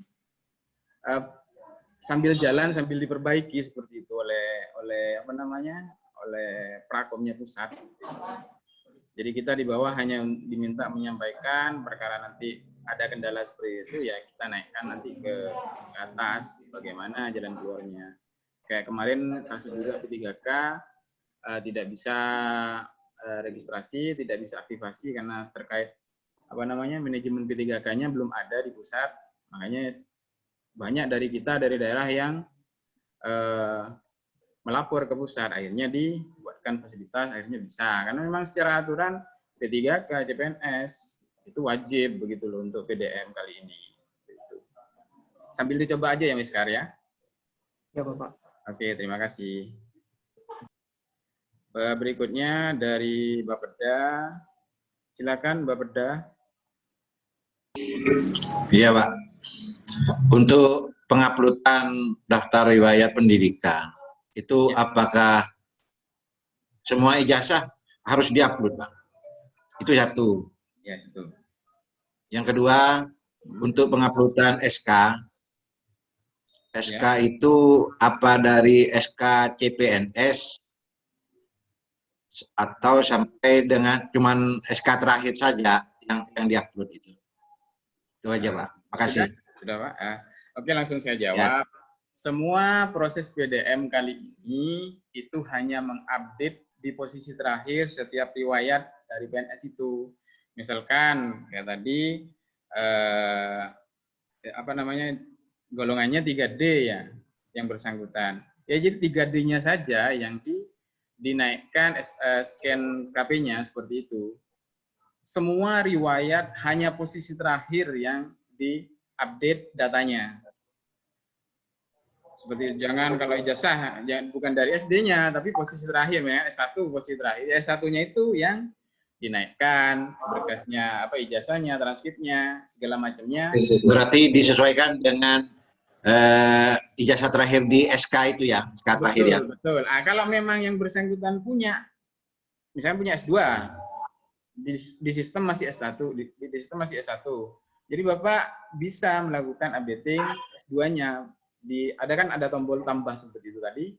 sambil jalan sambil diperbaiki seperti itu oleh apa namanya oleh prakomnya pusat. Jadi kita di bawah hanya diminta menyampaikan perkara nanti ada kendala seperti itu ya kita naikkan nanti ke atas bagaimana jalan keluarnya. Kayak kemarin kasus juga P3K tidak bisa registrasi, tidak bisa aktivasi karena terkait apa namanya manajemen P3K-nya belum ada di pusat, makanya banyak dari kita dari daerah yang melapor ke pusat, akhirnya dibuatkan fasilitas, akhirnya bisa. Karena memang secara aturan P3K, CPNS itu wajib begitu loh untuk PDM kali ini. Sambil dicoba aja ya Mas Iskar ya. Ya Bapak. Oke, terima kasih. Berikutnya dari Bapeda. Silakan Bapeda. Iya Pak. Untuk penguploadan daftar riwayat pendidikan, itu ya. Apakah semua ijazah harus diupload Pak? Itu satu. Ya, satu. Yang kedua, untuk penguploadan SK ya. Itu apa dari SK CPNS atau sampai dengan cuman SK terakhir saja yang diupload itu? Itu aja Pak. Makasih. Sudah Pak. Oke, langsung saya jawab. Ya. Semua proses PDM kali ini itu hanya mengupdate di posisi terakhir setiap riwayat dari PNS itu. Misalkan kayak tadi apa namanya, golongannya 3D ya yang bersangkutan. Ya jadi 3D-nya saja yang dinaikkan scan KP-nya seperti itu. Semua riwayat hanya posisi terakhir yang diupdate datanya. Seperti jangan kalau ijazah bukan dari SD-nya tapi posisi terakhir ya, S1 posisi terakhir. S1-nya itu yang dinaikkan berkasnya, apa ijazahnya, transkripnya, segala macamnya. Berarti disesuaikan dengan ijazah terakhir di SK itu ya, SK terakhir ya. Betul. Nah, kalau memang yang bersangkutan punya, misalnya punya S2, di sistem masih S1, di sistem masih S1. Jadi Bapak bisa melakukan updating S2-nya. Ada tombol tambah seperti itu tadi.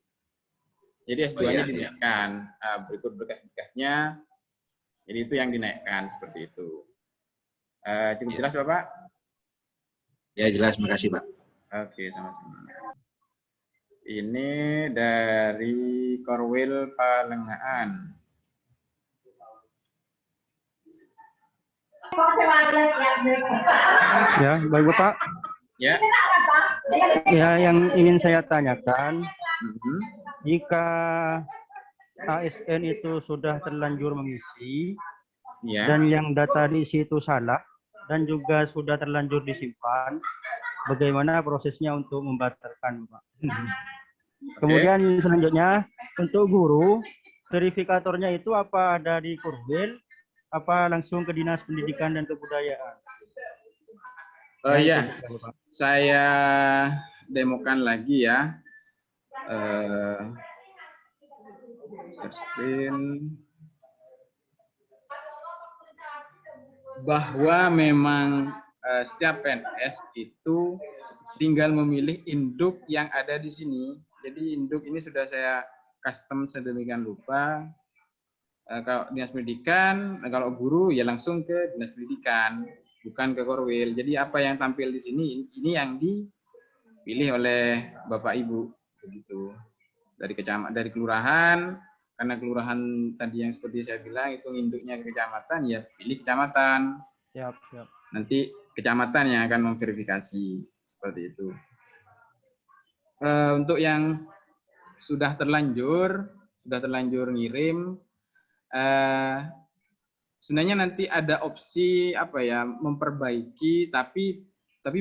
Jadi S2-nya dinaikkan, berikut berkas-berkasnya. Jadi itu yang dinaikkan seperti itu. Cukup jelas Bapak? Ya jelas, makasih Pak. Oke, sama-sama. Ini dari Korwil Palengaan. Ya, baik Bapak. Ya. Ya, yang ingin saya tanyakan, jika ASN itu sudah terlanjur mengisi, dan yang data diisi itu salah, dan juga sudah terlanjur disimpan, bagaimana prosesnya untuk membatalkan, Pak? Kemudian selanjutnya, untuk guru, verifikatornya itu apa ada di Korwil, apa langsung ke Dinas Pendidikan dan Kebudayaan? Oh iya, saya demokan lagi ya. Share screen. Bahwa memang setiap PNS itu tinggal memilih induk yang ada di sini. Jadi induk ini sudah saya custom sedemikian rupa. Kalau Dinas Pendidikan, kalau guru ya langsung ke Dinas Pendidikan, bukan ke Korwil. Jadi apa yang tampil di sini ini yang dipilih oleh Bapak Ibu begitu. Dari kecamatan, dari kelurahan, karena kelurahan tadi yang seperti saya bilang itu induknya ke kecamatan, ya pilih kecamatan. Siap. Nanti kecamatan yang akan memverifikasi seperti itu. Untuk yang sudah terlanjur ngirim, sebenarnya nanti ada opsi apa ya, memperbaiki, tapi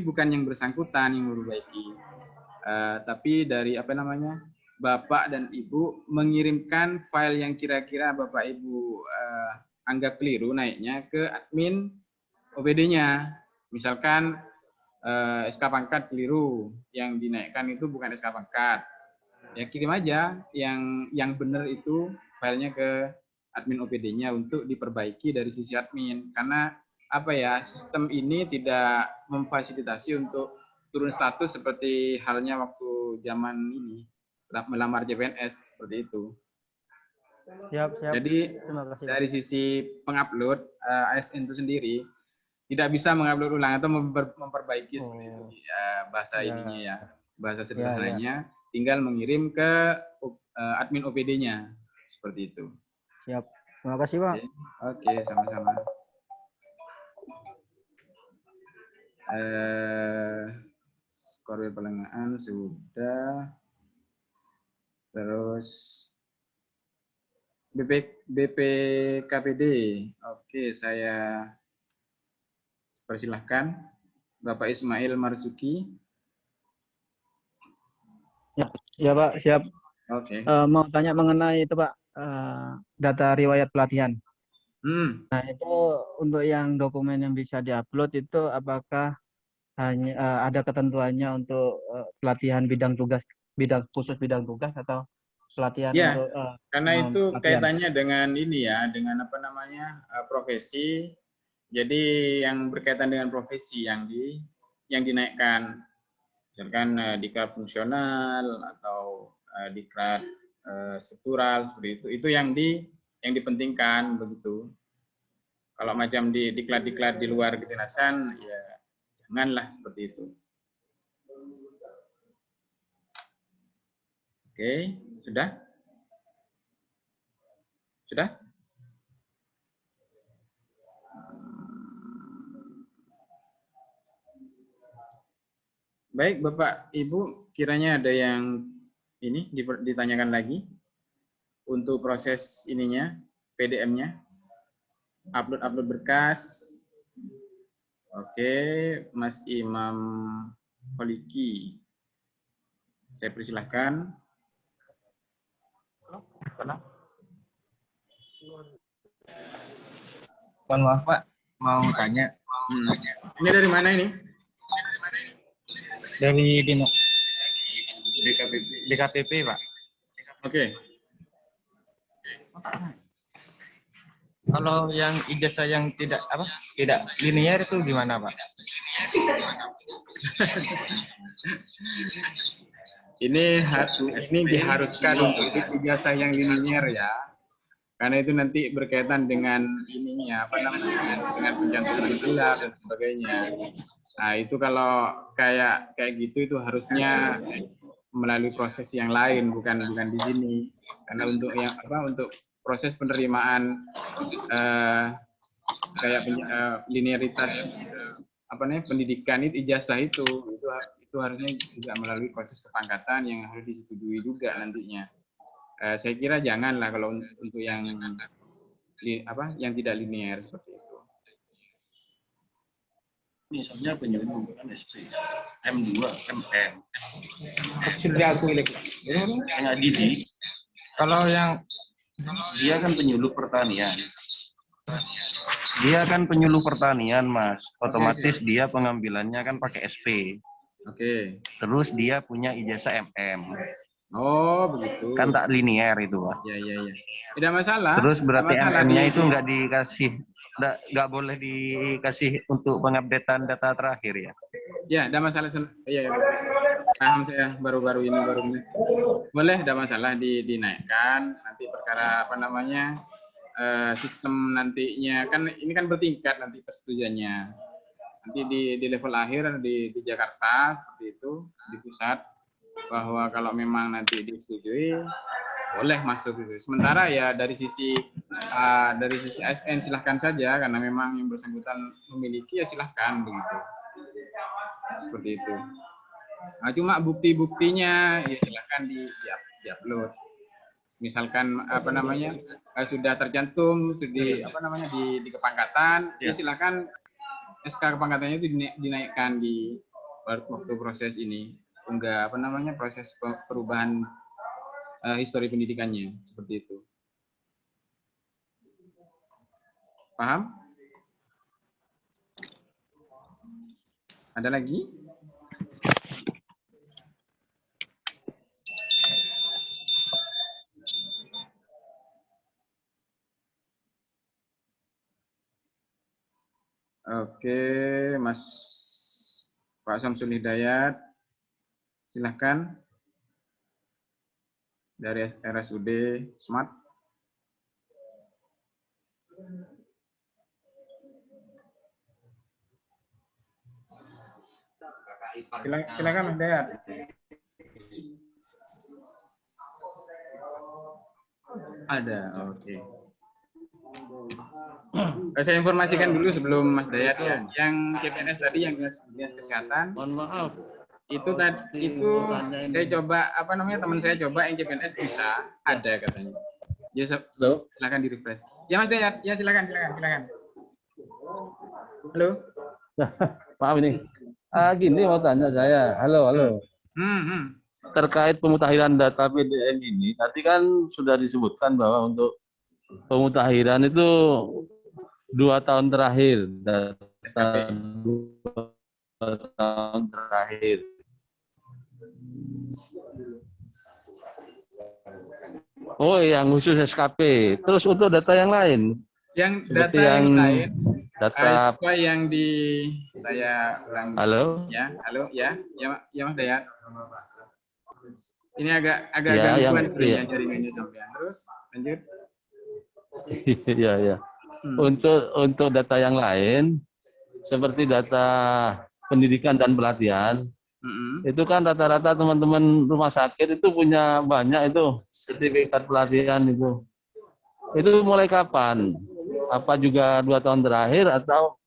bukan yang bersangkutan yang memperbaiki, tapi dari apa namanya, Bapak dan Ibu mengirimkan file yang kira-kira Bapak Ibu anggap keliru naiknya ke admin OPD-nya. Misalkan SK pangkat keliru, yang dinaikkan itu bukan SK pangkat. Ya kirim aja yang benar itu filenya ke admin OPD-nya untuk diperbaiki dari sisi admin. Karena apa ya, sistem ini tidak memfasilitasi untuk turun status seperti halnya waktu zaman ini melamar CPNS seperti itu. Siap. Jadi dari sisi pengupload ASN itu sendiri tidak bisa mengupload ulang atau memperbaiki seperti itu bahasa ininya ya, bahasa sederhananya. Tinggal mengirim ke admin OPD-nya seperti itu. Siap. Terima kasih Pak. Oke, sama-sama. Korwil Palengaan sudah. Terus BPKPD. Oke, saya persilahkan Bapak Ismail Marzuki. Ya Pak, siap. Oke. Mau tanya mengenai itu Pak, data riwayat pelatihan. Nah itu untuk yang dokumen yang bisa diupload itu apakah hanya ada ketentuannya untuk pelatihan bidang tugas, bidang tugas atau pelatihan ya, untuk karena itu pelatihan. Kaitannya dengan ini ya, dengan apa namanya, profesi. Jadi yang berkaitan dengan profesi yang dinaikkan, misalkan diklat fungsional atau diklat struktural seperti itu yang dipentingkan begitu. Kalau macam diklat di luar kedinasan, ya janganlah seperti itu. Oke, sudah? Sudah? Baik, Bapak, Ibu, kiranya ada yang ini ditanyakan lagi untuk proses ininya, PDM-nya, upload berkas. Oke, Mas Imam Holiki, saya persilahkan. Mohon maaf Pak, mau tanya. Ini dari mana ini? Dari DKPP Pak. Oke. Kalau yang ijazah yang tidak linear itu gimana Pak? Ini diharuskan untuk ijazah yang linear ya. Karena itu nanti berkaitan dengan ininya dengan pencantuman gelar dan sebagainya. Nah, itu kalau kayak gitu itu harusnya melalui proses yang lain, bukan di sini. Karena untuk proses penerimaan linearitas pendidikan itu ijazah itu harusnya juga melalui proses kepangkatan yang harus disetujui juga nantinya. Saya kira janganlah kalau untuk yang tidak linear seperti itu. Misalnya penyuluh kan SP, M2, MM. Sudah aku Hanya Didi. Kalau yang dia kan penyuluh pertanian. Dia kan penyuluh pertanian, Mas. Otomatis dia pengambilannya kan pakai SP. Oke. Terus dia punya ijazah MM. Oh, begitu. Kan tak linear itu, Pak. Iya. Tidak masalah. Terus berarti MM-nya itu nggak dikasih, nggak boleh dikasih untuk pengupdatean data terakhir ya? Ya, tidak masalah. Iya. Paham saya baru-baru ini. Boleh, tidak masalah dinaikkan. Nanti perkara sistem nantinya kan ini kan bertingkat nanti persetujuannya. Nanti di level akhir di Jakarta seperti itu, di pusat, bahwa kalau memang nanti disetujui boleh masuk itu. Sementara ya dari sisi ASN silahkan saja karena memang yang bersangkutan memiliki ya silahkan begitu. Seperti itu. Nah, cuma bukti-buktinya ya silahkan di-upload. Misalkan sudah tercantum di kepangkatan, ya silahkan SK kepangkatannya itu dinaikkan di waktu proses ini. Enggak proses perubahan histori pendidikannya seperti itu. Paham? Ada lagi? Oke, Mas Pak Samsul Hidayat. Silahkan dari RSUD Smart. Silakan Mas Dayat. Ada, oke. Saya informasikan dulu sebelum Mas Dayat ya. Yang CPNS tadi yang dinas kesehatan. Mohon maaf. Itu saya coba teman saya coba yang CPNS bisa ada katanya. Ya silakan di refresh. Ya Mas Dayat, ya silakan. Halo. Maaf ini. Gini mau tanya saya. Halo. Terkait pemutakhiran data PDM ini, tadi kan sudah disebutkan bahwa untuk pemutakhiran itu 2 tahun terakhir. Data 2 tahun terakhir. Oh, yang khusus SKP. Terus untuk data yang lain? Yang data yang lain. Data yang saya ulangi. Halo. Ya, halo ya. Ya Mas Dayat. Ini agak gangguan jaringannya sampean. Terus lanjut. Iya. Untuk data yang lain seperti data pendidikan dan pelatihan, itu kan rata-rata teman-teman rumah sakit itu punya banyak itu sertifikat pelatihan itu. Itu mulai kapan? Apa juga 2 tahun terakhir atau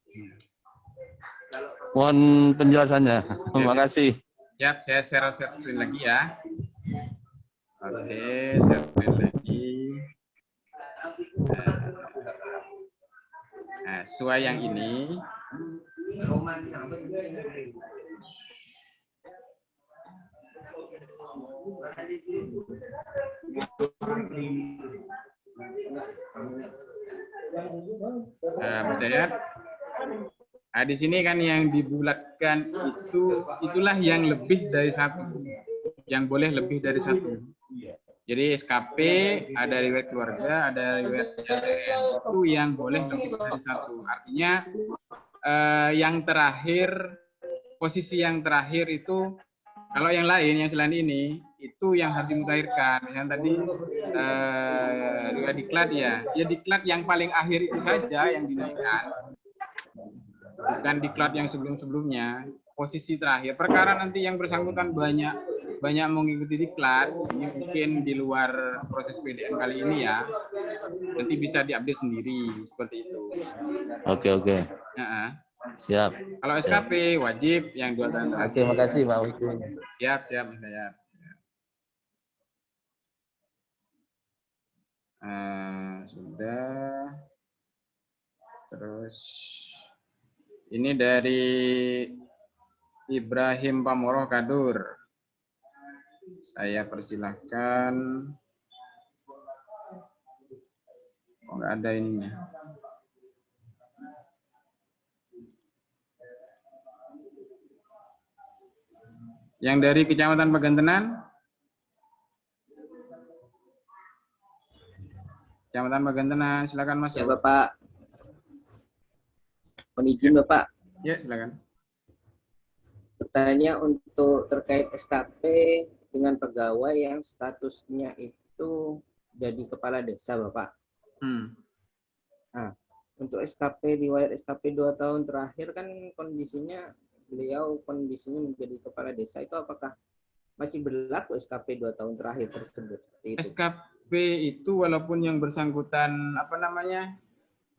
mohon penjelasannya? Terima kasih. Siap, saya share screen lagi ya. Oke, share screen lagi. Nah, sesuai yang ini. Nah, di sini kan yang dibulatkan itulah yang lebih dari satu, yang boleh lebih dari satu. Jadi SKP ada riwayat keluarga, ada riwayat LTN, itu yang boleh lebih dari satu. Artinya yang terakhir, posisi yang terakhir itu, kalau yang lain yang selain ini itu yang harus dimutakhirkan. Misalnya tadi riwayat diklat ya diklat yang paling akhir itu saja yang dinaikkan, bukan diklat yang sebelum-sebelumnya. Posisi terakhir, perkara nanti yang bersangkutan banyak mengikuti diklat, ini mungkin di luar proses PDN kali ini ya, nanti bisa diupdate sendiri seperti itu. Oke. Siap. Kalau SKP wajib yang 2 tahun terakhir. Oke, makasih Pak Wiki. Siap. Sudah. Terus ini dari Ibrahim Pamoroh Kadur. Saya persilahkan. Oh, nggak ada ininya. Yang dari Kecamatan Pagantenan? Kecamatan Pagantenan, silakan Mas. Ya Bapak. Mohon izin Bapak. Ya, silakan. Bertanya untuk terkait SKP dengan pegawai yang statusnya itu jadi kepala desa, Bapak. Nah, untuk SKP, riwayat SKP 2 tahun terakhir kan beliau kondisinya menjadi kepala desa, itu apakah masih berlaku SKP 2 tahun terakhir tersebut? SKP itu walaupun yang bersangkutan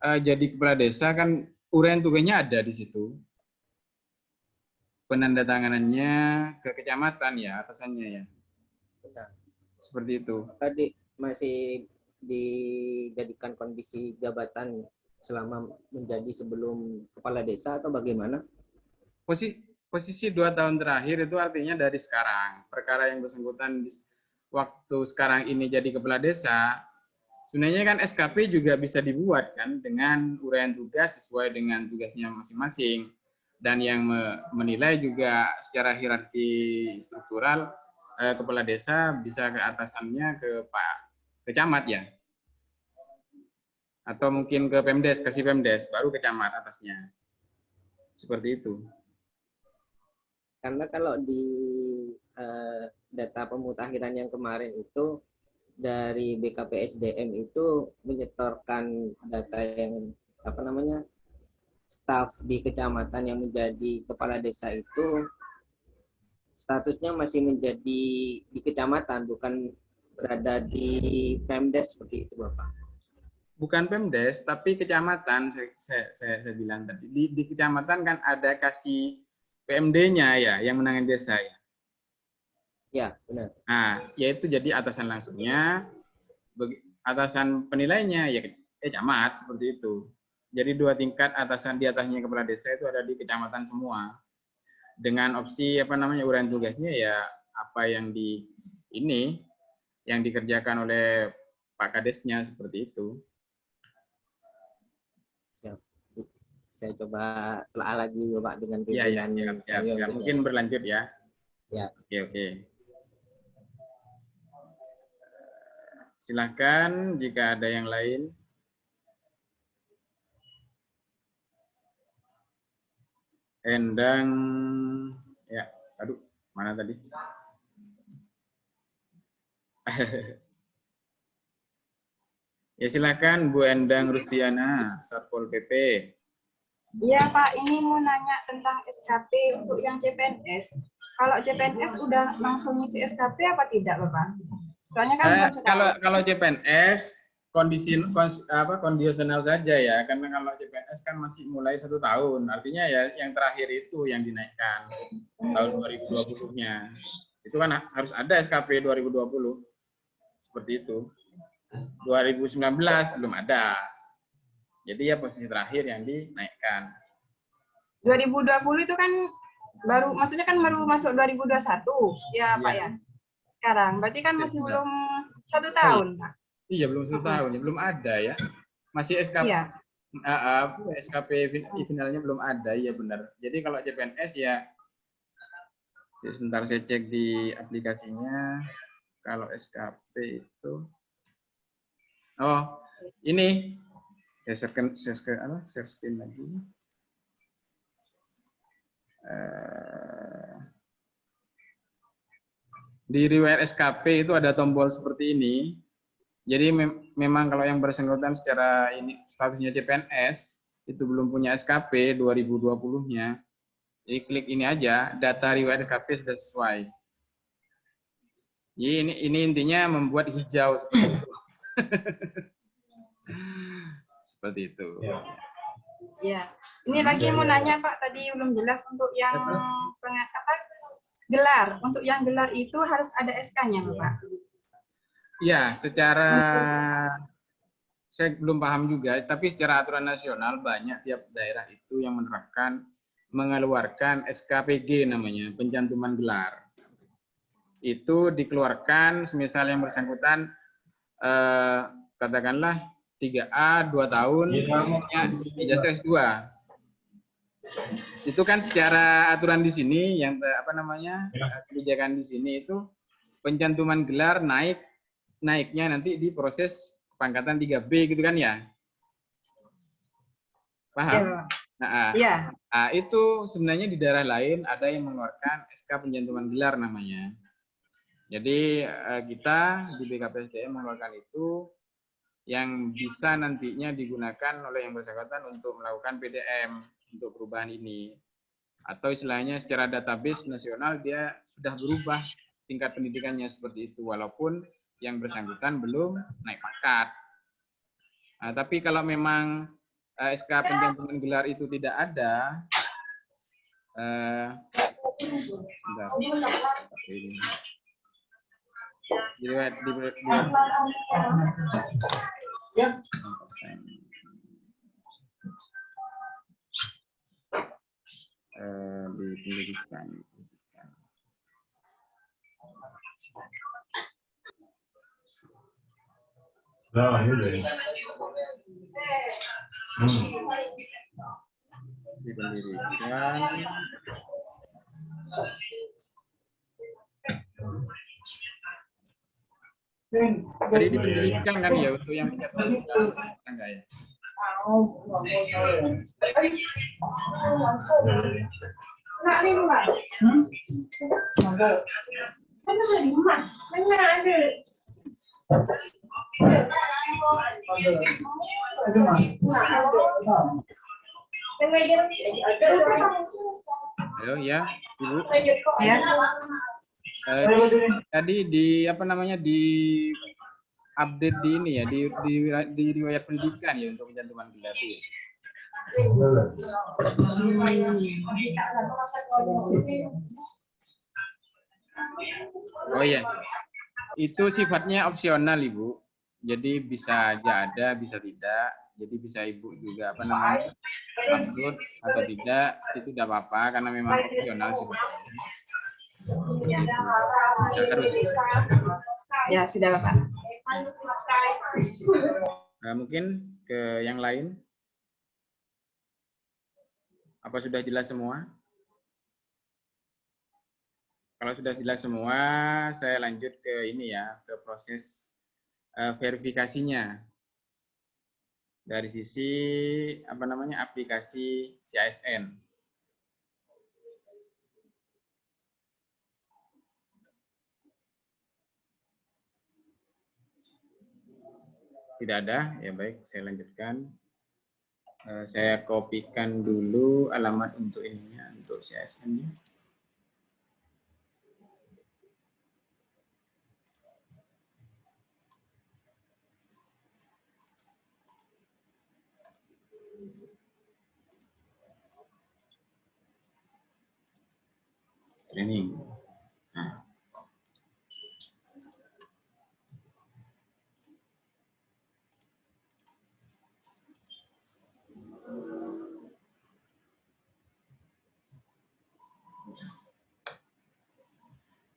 jadi kepala desa kan uraian tugasnya ada di situ. Penandatanganannya ke kecamatan ya, atasannya ya. Benar. Seperti itu. Tadi masih dijadikan kondisi jabatan selama menjadi sebelum kepala desa atau bagaimana? Posisi 2 tahun terakhir itu artinya dari sekarang. Perkara yang bersangkutan waktu sekarang ini jadi kepala desa, sebenarnya kan SKP juga bisa dibuat kan dengan uraian tugas sesuai dengan tugasnya masing-masing. Dan yang menilai juga secara hierarki struktural, kepala desa bisa ke atasannya ke Pak Kecamat ya. Atau mungkin ke Pemdes, kasih Pemdes, baru Kecamat atasnya. Seperti itu. Karena kalau di data pemutakhiran yang kemarin itu, dari BKPSDM itu menyetorkan data yang staf di kecamatan yang menjadi kepala desa itu statusnya masih menjadi di kecamatan, bukan berada di Pemdes seperti itu, Bapak. Bukan Pemdes, tapi kecamatan. Saya bilang tadi di kecamatan kan ada kasih PMD-nya ya, yang menangani desa ya. Ya, benar. Nah, yaitu jadi atasan langsungnya, atasan penilainya ya camat seperti itu. Jadi 2 tingkat atasan di atasnya kepala desa itu ada di kecamatan semua. Dengan opsi uraian tugasnya ya apa yang yang dikerjakan oleh Pak Kadesnya seperti itu. Ya. Saya coba telah lagi Bapak dengan pimpinan. Ya, siap. Mungkin berlanjut ya. Ya. Oke. Silahkan jika ada yang lain. Endang, ya, aduh, mana tadi? Ya silakan Bu Endang Rusdiana, Satpol PP. Iya Pak, ini mau nanya tentang SKP untuk yang CPNS. Kalau CPNS udah langsung ngisi SKP apa tidak Bapak? Soalnya kan kalau CPNS kondisional saja ya, karena kalau CPNS kan masih mulai 1 tahun, artinya ya yang terakhir itu yang dinaikkan tahun 2020-nya. Itu kan harus ada SKP 2020, seperti itu. 2019 belum ada, jadi ya posisi terakhir yang dinaikkan. 2020 itu kan baru, maksudnya kan baru masuk 2021 ya Pak ya. Sekarang berarti kan masih belum 1 tahun Pak. Iya, belum 1 tahun, ya, belum ada ya. Masih SKP. Iya. SKP finalnya belum ada, ya benar. Jadi kalau CPNS ya, sebentar saya cek di aplikasinya. Kalau SKP itu, oh ini saya share screen lagi. Di riwayat SKP itu ada tombol seperti ini. Jadi memang kalau yang bersangkutan secara ini statusnya CPNS itu belum punya SKP 2020-nya. Jadi klik ini aja, data riwayat SKP sudah sesuai. Jadi ini intinya membuat hijau seperti itu. Seperti itu. Ya. Ini lagi mau nanya Pak, tadi belum jelas untuk yang gelar. Untuk yang gelar itu harus ada SK-nya Pak. Ya, secara saya belum paham juga, tapi secara aturan nasional banyak tiap daerah itu yang menerapkan mengeluarkan SKPG namanya, pencantuman gelar. Itu dikeluarkan semisal yang bersangkutan katakanlah 3A 2 tahun punya ijazah S2. Itu kan secara aturan di sini yang kebijakan di sini itu pencantuman gelar naiknya nanti di proses pangkatan 3B gitu kan ya. Paham? Iya. Nah, itu sebenarnya di daerah lain ada yang mengeluarkan SK pencantuman gelar namanya. Jadi kita di BKPSDM mengeluarkan itu yang bisa nantinya digunakan oleh yang bersangkutan untuk melakukan PDM untuk perubahan ini. Atau istilahnya secara database nasional dia sudah berubah tingkat pendidikannya seperti itu, walaupun yang bersangkutan belum naik pangkat. Nah, tapi kalau memang SK pencantuman gelar itu tidak ada, di pendidikan. Di pendidikan. Tadi di pendidikan kan ya untuk yang penjatuhan enggak ya? Halo ya, Ibu. Tadi di di update di ini ya di riwayat pendidikan ya untuk pencantuman gelar itu. Oh iya, itu sifatnya opsional Ibu. Jadi bisa aja ada, bisa tidak. Jadi bisa Ibu juga upload atau tidak, itu tidak apa-apa karena memang opsional sifatnya. Harus. Ya sudah Bapak. Mungkin ke yang lain. Apa sudah jelas semua? Kalau sudah jelas semua, saya lanjut ke ini ya, ke proses verifikasinya dari sisi aplikasi CASN. Tidak ada, ya baik, saya lanjutkan. Saya kopikan dulu alamat untuk ininya, untuk CASN-nya. training. Nah.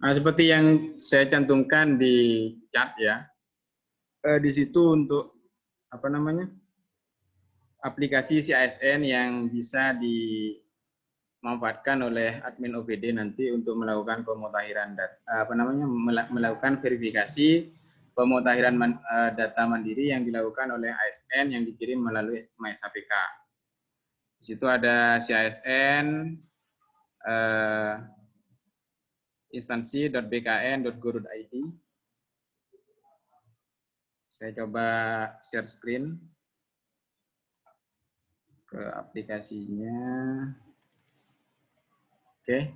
Nah, seperti yang saya cantumkan di chat ya, di situ untuk apa namanya aplikasi CASN yang bisa dimanfaatkan oleh admin OPD nanti untuk melakukan pemutahiran data, melakukan verifikasi pemutahiran data mandiri yang dilakukan oleh ASN yang dikirim melalui MySAPK. Di situ ada CASN instansi.bkn.go.id. Saya coba share screen ke aplikasinya. Oke.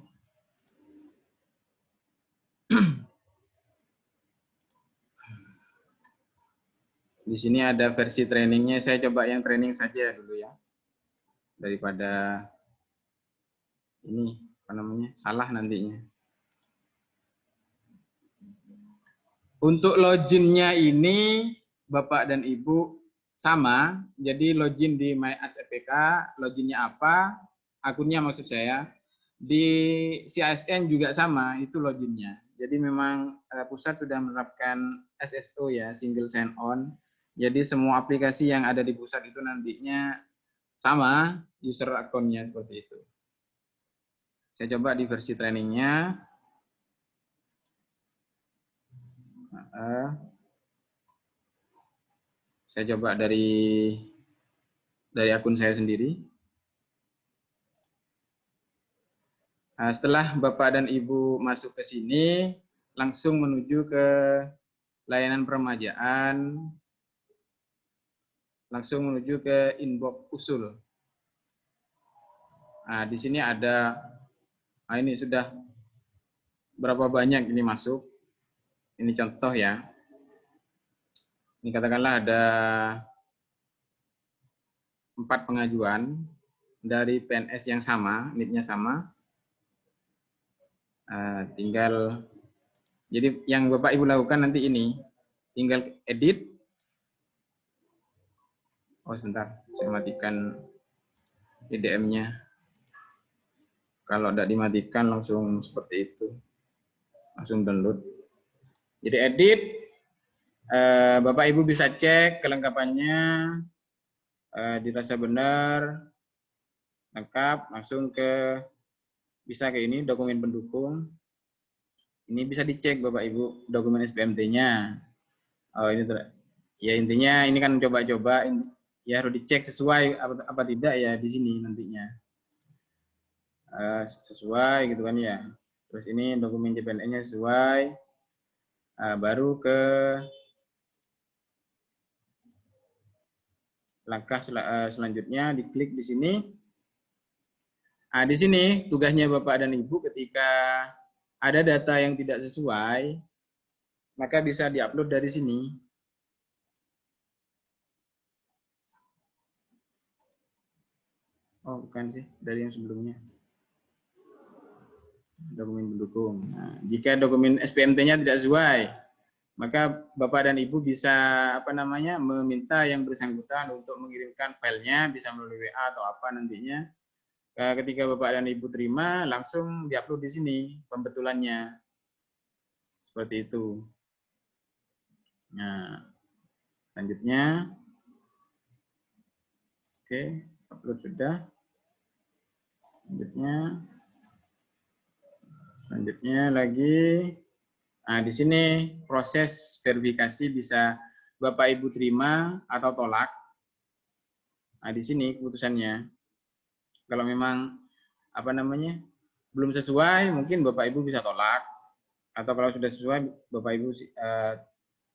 Di sini ada versi trainingnya. Saya coba yang training saja dulu ya, daripada ini apa namanya salah nantinya. Untuk loginnya ini Bapak dan Ibu sama, jadi login di MySAPK, loginnya apa, akunnya maksud saya, di CASN juga sama, itu loginnya. Jadi memang pusat sudah menerapkan SSO ya, single sign on. Jadi semua aplikasi yang ada di pusat itu nantinya sama user akunnya seperti itu. Saya coba di versi trainingnya. Saya coba dari akun saya sendiri. Nah, setelah Bapak dan Ibu masuk ke sini, langsung menuju ke layanan peremajaan, langsung menuju ke inbox usul. Nah, di sini ada, nah ini sudah berapa banyak ini masuk. Ini contoh ya. Ini katakanlah ada 4 pengajuan dari PNS yang sama, NIP-nya sama. Tinggal, jadi yang Bapak Ibu lakukan nanti ini, tinggal edit. Oh sebentar, saya matikan IDM-nya. Kalau tidak dimatikan langsung seperti itu, langsung download. Jadi edit, Bapak Ibu bisa cek kelengkapannya, dirasa benar, lengkap, langsung ke bisa ke ini dokumen pendukung. Ini bisa dicek Bapak Ibu dokumen SPMT-nya. Oh ini ya intinya ini kan coba-coba ya harus dicek sesuai apa tidak ya di sini nantinya. Sesuai gitu kan ya. Terus ini dokumen CPNS-nya sesuai. Baru ke langkah selanjutnya diklik di sini. Di sini tugasnya Bapak dan Ibu ketika ada data yang tidak sesuai, maka bisa diupload dari sini. Oh bukan sih, dari yang sebelumnya. Dokumen pendukung. Nah, jika dokumen SPMT-nya tidak sesuai, maka Bapak dan Ibu bisa meminta yang bersangkutan untuk mengirimkan filenya, bisa melalui WA atau apa nantinya. Ketika Bapak dan Ibu terima, langsung diupload di sini pembetulannya. Seperti itu. Nah, selanjutnya. Oke, upload sudah. Selanjutnya lagi. Nah, di sini proses verifikasi bisa Bapak Ibu terima atau tolak. Nah, di sini keputusannya. Kalau memang belum sesuai, mungkin Bapak Ibu bisa tolak. Atau kalau sudah sesuai, Bapak Ibu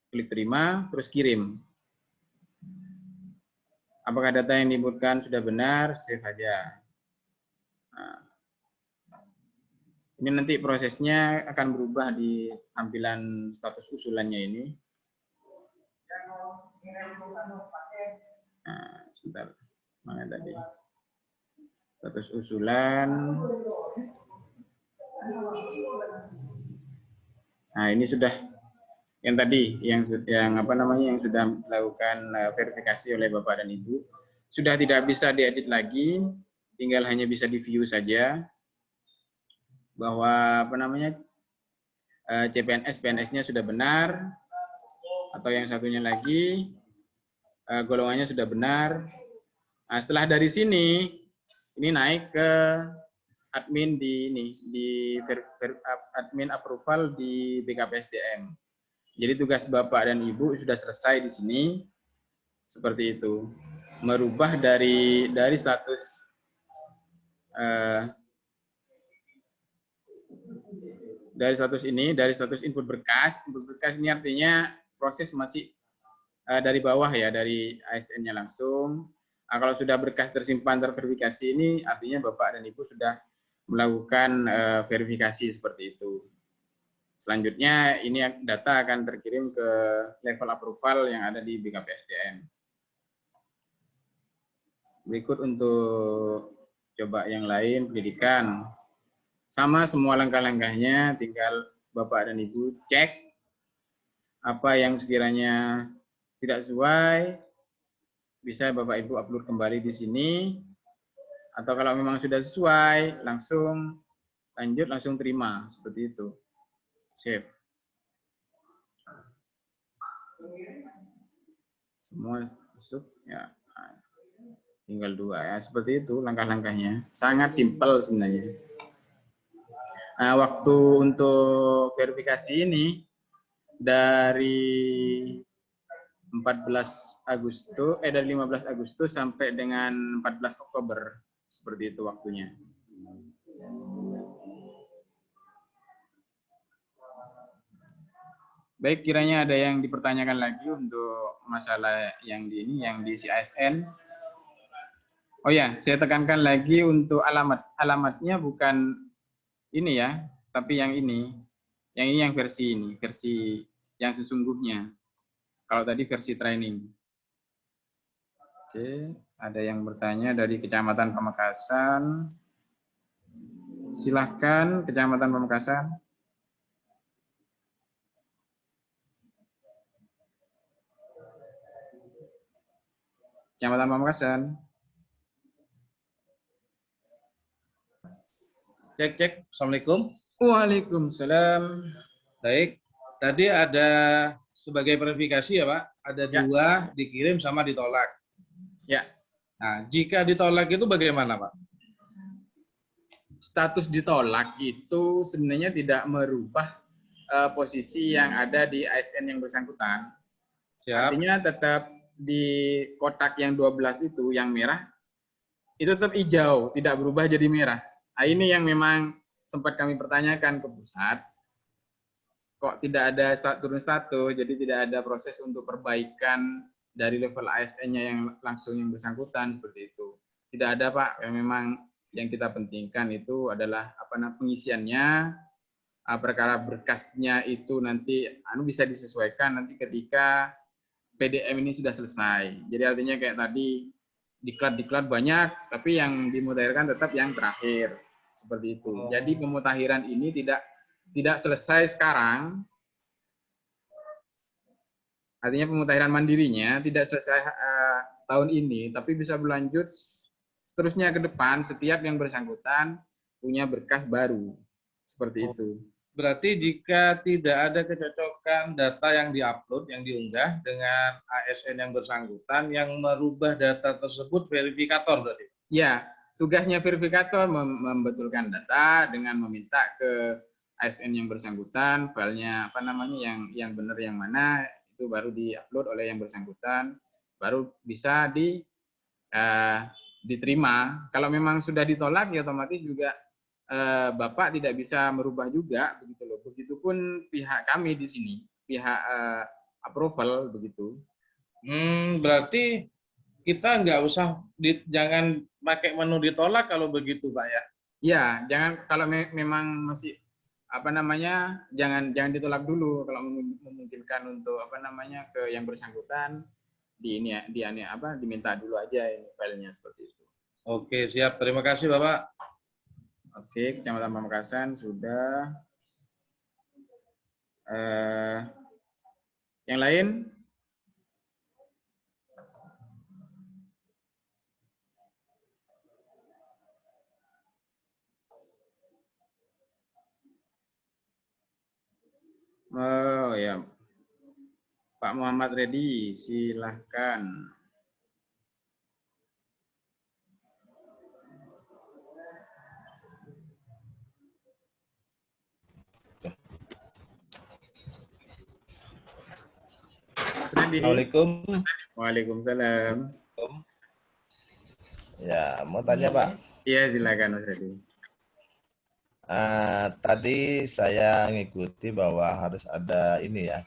klik terima, terus kirim. Apakah data yang diinputkan sudah benar? Save aja. Nah, ini nanti prosesnya akan berubah di tampilan status usulannya ini. Nah, sebentar. Mana tadi? Status usulan. Nah, ini sudah yang tadi yang apa namanya yang sudah dilakukan verifikasi oleh Bapak dan Ibu, sudah tidak bisa diedit lagi, tinggal hanya bisa di-view saja bahwa apa namanya CPNS PNS-nya sudah benar, atau yang satunya lagi golongannya sudah benar. Nah, setelah dari sini ini naik ke admin di admin approval di BKPSDM. Jadi tugas Bapak dan Ibu sudah selesai di sini. Seperti itu. Merubah dari status dari status input berkas. Input berkas ini artinya proses masih dari bawah ya, dari ASN-nya langsung. Nah, kalau sudah berkas tersimpan terverifikasi ini artinya Bapak dan Ibu sudah melakukan verifikasi seperti itu. Selanjutnya ini data akan terkirim ke level approval yang ada di BKPSDM. Berikut untuk coba yang lain, pendidikan. Sama semua langkah-langkahnya, tinggal Bapak dan Ibu cek apa yang sekiranya tidak sesuai, bisa Bapak Ibu upload kembali di sini. Atau kalau memang sudah sesuai, langsung lanjut, langsung terima, seperti itu. Save. Semua masuk ya. Tinggal 2 ya, seperti itu langkah-langkahnya. Sangat simpel sebenarnya. Nah, waktu untuk verifikasi ini dari 15 Agustus sampai dengan 14 Oktober. Seperti itu waktunya. Baik, kiranya ada yang dipertanyakan lagi untuk masalah yang di CASN. Oh ya, saya tekankan lagi untuk alamat. Alamatnya bukan ini ya, tapi yang ini. Yang ini yang versi yang sesungguhnya. Kalau tadi versi training. Oke, ada yang bertanya dari Kecamatan Pamekasan. Silahkan, Kecamatan Pamekasan. Kecamatan Pamekasan. Cek. Assalamualaikum. Waalaikumsalam. Baik. Tadi ada sebagai verifikasi ya Pak, ada ya. 2 dikirim sama ditolak. Ya. Nah, jika ditolak itu bagaimana Pak? Status ditolak itu sebenarnya tidak merubah posisi yang ada di ASN yang bersangkutan. Siap. Artinya tetap di kotak yang 12 itu, yang merah, itu tetap hijau, tidak berubah jadi merah. Nah, ini yang memang sempat kami pertanyakan ke pusat. Kok tidak ada turun status, jadi tidak ada proses untuk perbaikan dari level ASN-nya yang langsung yang bersangkutan, seperti itu. Tidak ada Pak, yang memang yang kita pentingkan itu adalah pengisiannya, perkara berkasnya itu nanti bisa disesuaikan nanti ketika PDM ini sudah selesai. Jadi artinya kayak tadi diklat banyak, tapi yang dimutakhirkan tetap yang terakhir. Seperti itu. Jadi pemutakhiran ini tidak selesai sekarang. Artinya pemutakhiran mandirinya tidak selesai tahun ini, tapi bisa berlanjut seterusnya ke depan setiap yang bersangkutan punya berkas baru. Seperti itu. Berarti jika tidak ada kecocokan data yang diupload, yang diunggah dengan ASN yang bersangkutan, yang merubah data tersebut verifikator berarti? Ya, tugasnya verifikator membetulkan data dengan meminta ke ASN yang bersangkutan, filenya yang benar yang mana, itu baru diupload oleh yang bersangkutan, baru bisa diterima. Kalau memang sudah ditolak, ya otomatis juga Bapak tidak bisa merubah juga, begitu loh. Begitupun pihak kami di sini, pihak approval begitu. Berarti kita nggak usah jangan pakai menu ditolak kalau begitu, Pak ya? Ya, jangan kalau memang masih jangan ditolak dulu kalau memungkinkan untuk ke yang bersangkutan diminta dulu aja ini filenya seperti itu. Oke, siap. Terima kasih, Bapak. Oke, Kecamatan Pamekasan sudah. Yang lain? Oh ya, Pak Muhammad Reddy, silahkan. Assalamualaikum. Waalaikumsalam. Ya, mau tanya Pak. Iya, silakan Mas Reddy. Tadi saya ngikuti bahwa harus ada ini ya,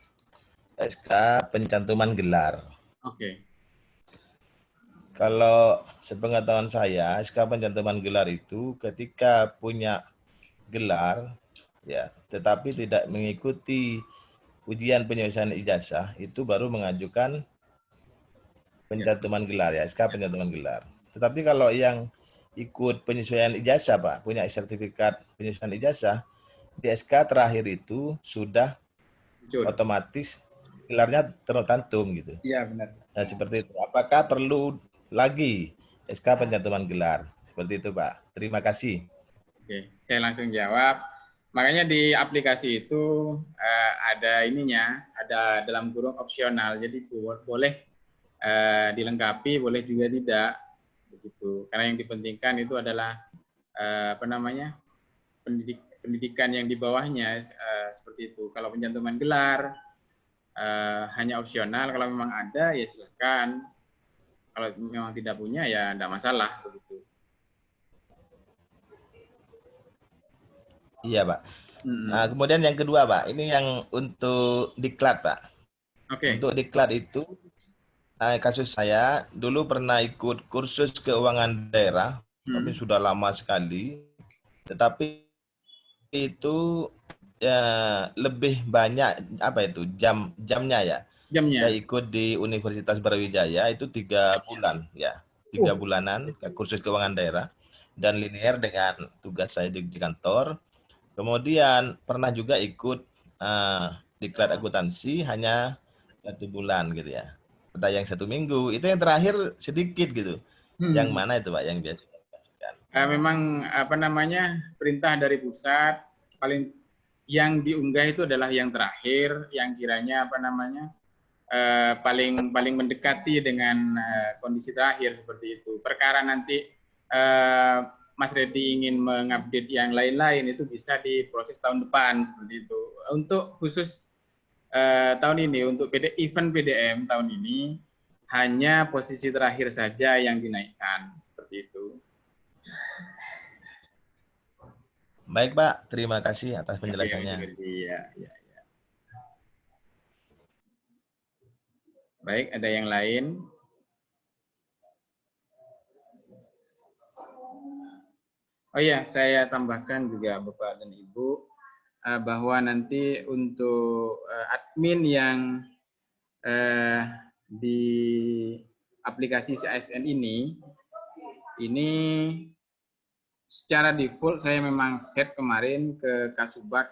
SK pencantuman gelar. Oke. Kalau sepengetahuan saya, SK pencantuman gelar itu ketika punya gelar, ya, tetapi tidak mengikuti ujian penyelesaian ijazah, itu baru mengajukan pencantuman gelar ya, SK pencantuman gelar. Tetapi kalau yang ikut penyesuaian ijazah Pak, punya sertifikat penyesuaian ijazah, di SK terakhir itu sudah otomatis gelarnya tercantum gitu. Iya benar. Nah seperti itu. Apakah perlu lagi SK pencantuman gelar? Seperti itu Pak. Terima kasih. Oke, saya langsung jawab. Makanya di aplikasi itu ada ininya, ada dalam kurung opsional. Jadi boleh dilengkapi, boleh juga tidak. Begitu. Karena yang dipentingkan itu adalah apa namanya, pendidikan yang di bawahnya, seperti itu. Kalau pencantuman gelar hanya opsional, kalau memang ada ya silakan. Kalau memang tidak punya ya tidak masalah begitu. Iya Pak. Nah, kemudian yang kedua Pak, ini yang untuk diklat Pak. Untuk diklat itu kasus saya dulu pernah ikut kursus keuangan daerah, tapi sudah lama sekali. Tetapi itu ya lebih banyak apa itu jamnya ya. Jamnya. Saya ikut di Universitas Brawijaya itu 3 bulan ya, 3 bulanan kursus keuangan daerah dan linear dengan tugas saya di kantor. Kemudian pernah juga ikut diklat akuntansi hanya 1 bulan gitu ya. Ada yang 1 minggu, itu yang terakhir sedikit gitu. Yang mana itu Pak yang biasa? Memang apa namanya, perintah dari pusat paling yang diunggah itu adalah yang terakhir, yang kiranya apa namanya paling mendekati dengan kondisi terakhir seperti itu. Perkara nanti Mas Reddy ingin mengupdate yang lain-lain itu bisa diproses tahun depan seperti itu. Untuk khusus tahun ini, untuk event PDM tahun ini hanya posisi terakhir saja yang dinaikkan seperti itu. Baik Pak, terima kasih atas penjelasannya. Iya. Baik, ada yang lain? Oh iya, saya tambahkan juga Bapak dan Ibu bahwa nanti untuk admin yang di aplikasi CASN ini secara default saya memang set kemarin ke Kasubag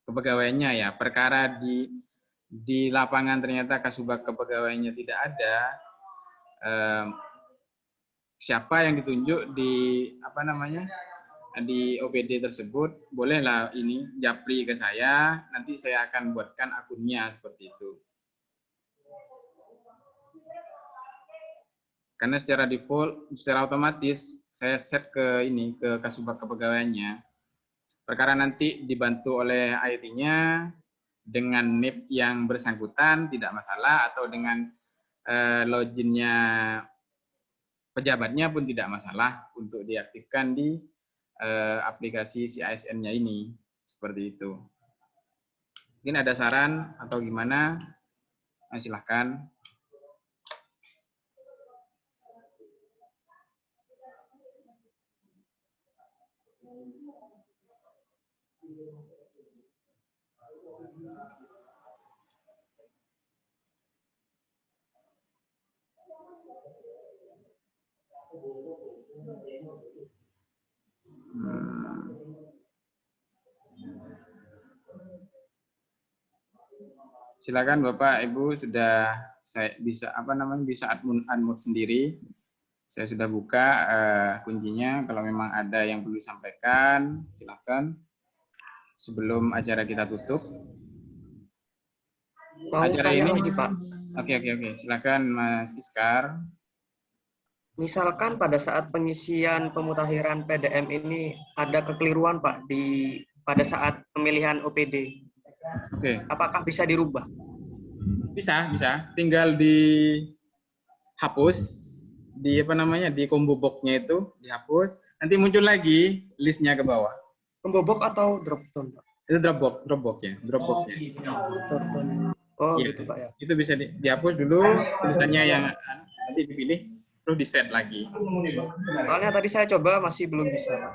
kepegawaiannya ya. Perkara di lapangan ternyata Kasubag kepegawaiannya tidak ada, siapa yang ditunjuk di apa namanya di OPD tersebut, bolehlah ini japri ke saya, nanti saya akan buatkan akunnya seperti itu. Karena secara default, secara otomatis saya set ke Kasubag kepegawaiannya. Perkara nanti dibantu oleh IT-nya dengan NIP yang bersangkutan tidak masalah, atau dengan loginnya pejabatnya pun tidak masalah untuk diaktifkan di aplikasi CASN-nya ini, seperti itu. Mungkin ada saran atau gimana? Silahkan. Silakan Bapak Ibu sudah saya bisa bisa unmute sendiri. Saya sudah buka kuncinya. Kalau memang ada yang perlu disampaikan, silakan. Sebelum acara kita tutup. Acara ini lagi, Pak. Oke. Silakan Mas Iskar. Misalkan pada saat pengisian pemutahiran PDM ini ada kekeliruan Pak pada saat pemilihan OPD. Oke. Apakah bisa dirubah? Bisa. Tinggal dihapus di di combo box-nya itu dihapus. Nanti muncul lagi listnya ke bawah. Combo box atau drop down, Pak? Itu Dropbox-nya. Oh, ya, gitu Pak ya. Itu bisa dihapus dulu tulisannya yang nanti dipilih terus di-set lagi. Soalnya tadi saya coba masih belum bisa, Pak.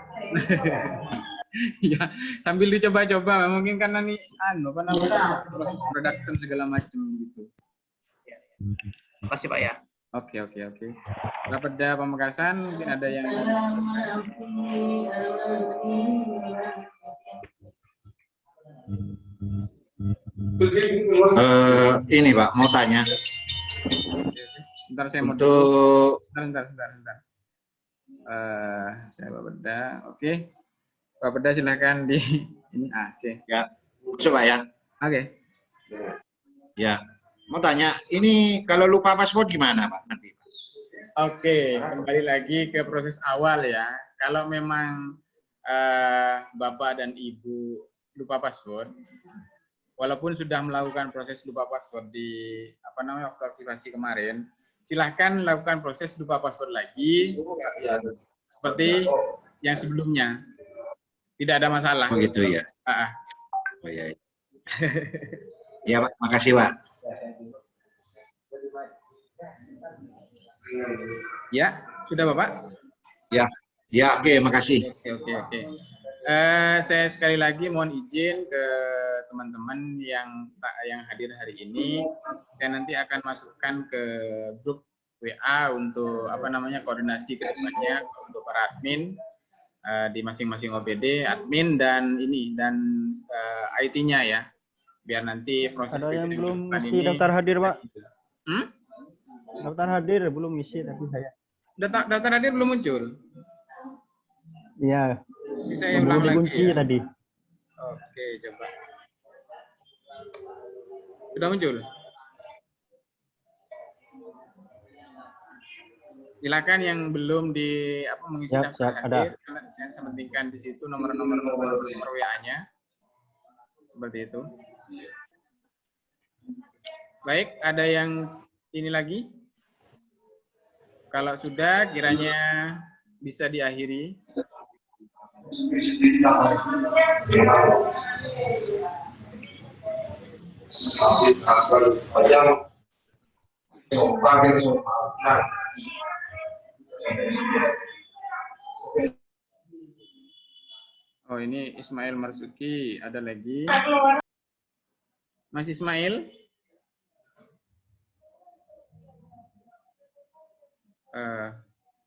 Ya, sambil dicoba-coba mungkin karena nih proses production segala macam gitu. Makasih Pak ya. Oke. Pada Pamekasan mungkin ada yang ini Pak, mau tanya. Bentar saya mau Bentar. Saya Pak Beda. Oke. Pak Beda silahkan di ini. Oke. Ya. Coba ya. Oke. Ya. Mau tanya, ini kalau lupa password gimana Pak nanti? Oke, kembali lagi ke proses awal ya. Kalau memang Bapak dan Ibu lupa password, walaupun sudah melakukan proses lupa password di waktu aktivasi kemarin, silahkan lakukan proses lupa password lagi seperti yang sebelumnya. Tidak ada masalah. Oh gitu ya. Oh iya. Ya Pak, makasih Pak. Ya, sudah Bapak? Ya, oke, makasih. Oke. Saya sekali lagi mohon izin ke teman-teman yang hadir hari ini. Saya nanti akan masukkan ke grup WA untuk koordinasi ke depannya untuk para admin di masing-masing OPD, admin dan IT-nya ya. Biar nanti proses ada yang belum ini isi daftar hadir Pak. Daftar hadir belum isi tapi saya. Daftar hadir belum muncul? Iya. Saya ulang lagi dikunci ya. Tadi. Oke, coba. Sudah muncul? Silakan yang belum mengisi daftar hadir, saya sementingkan di situ nomor WA-nya. Seperti itu. Baik, ada yang ini lagi? Kalau sudah, kiranya bisa diakhiri. Oh, ini Ismail Marzuki, ada lagi. Mas Ismail?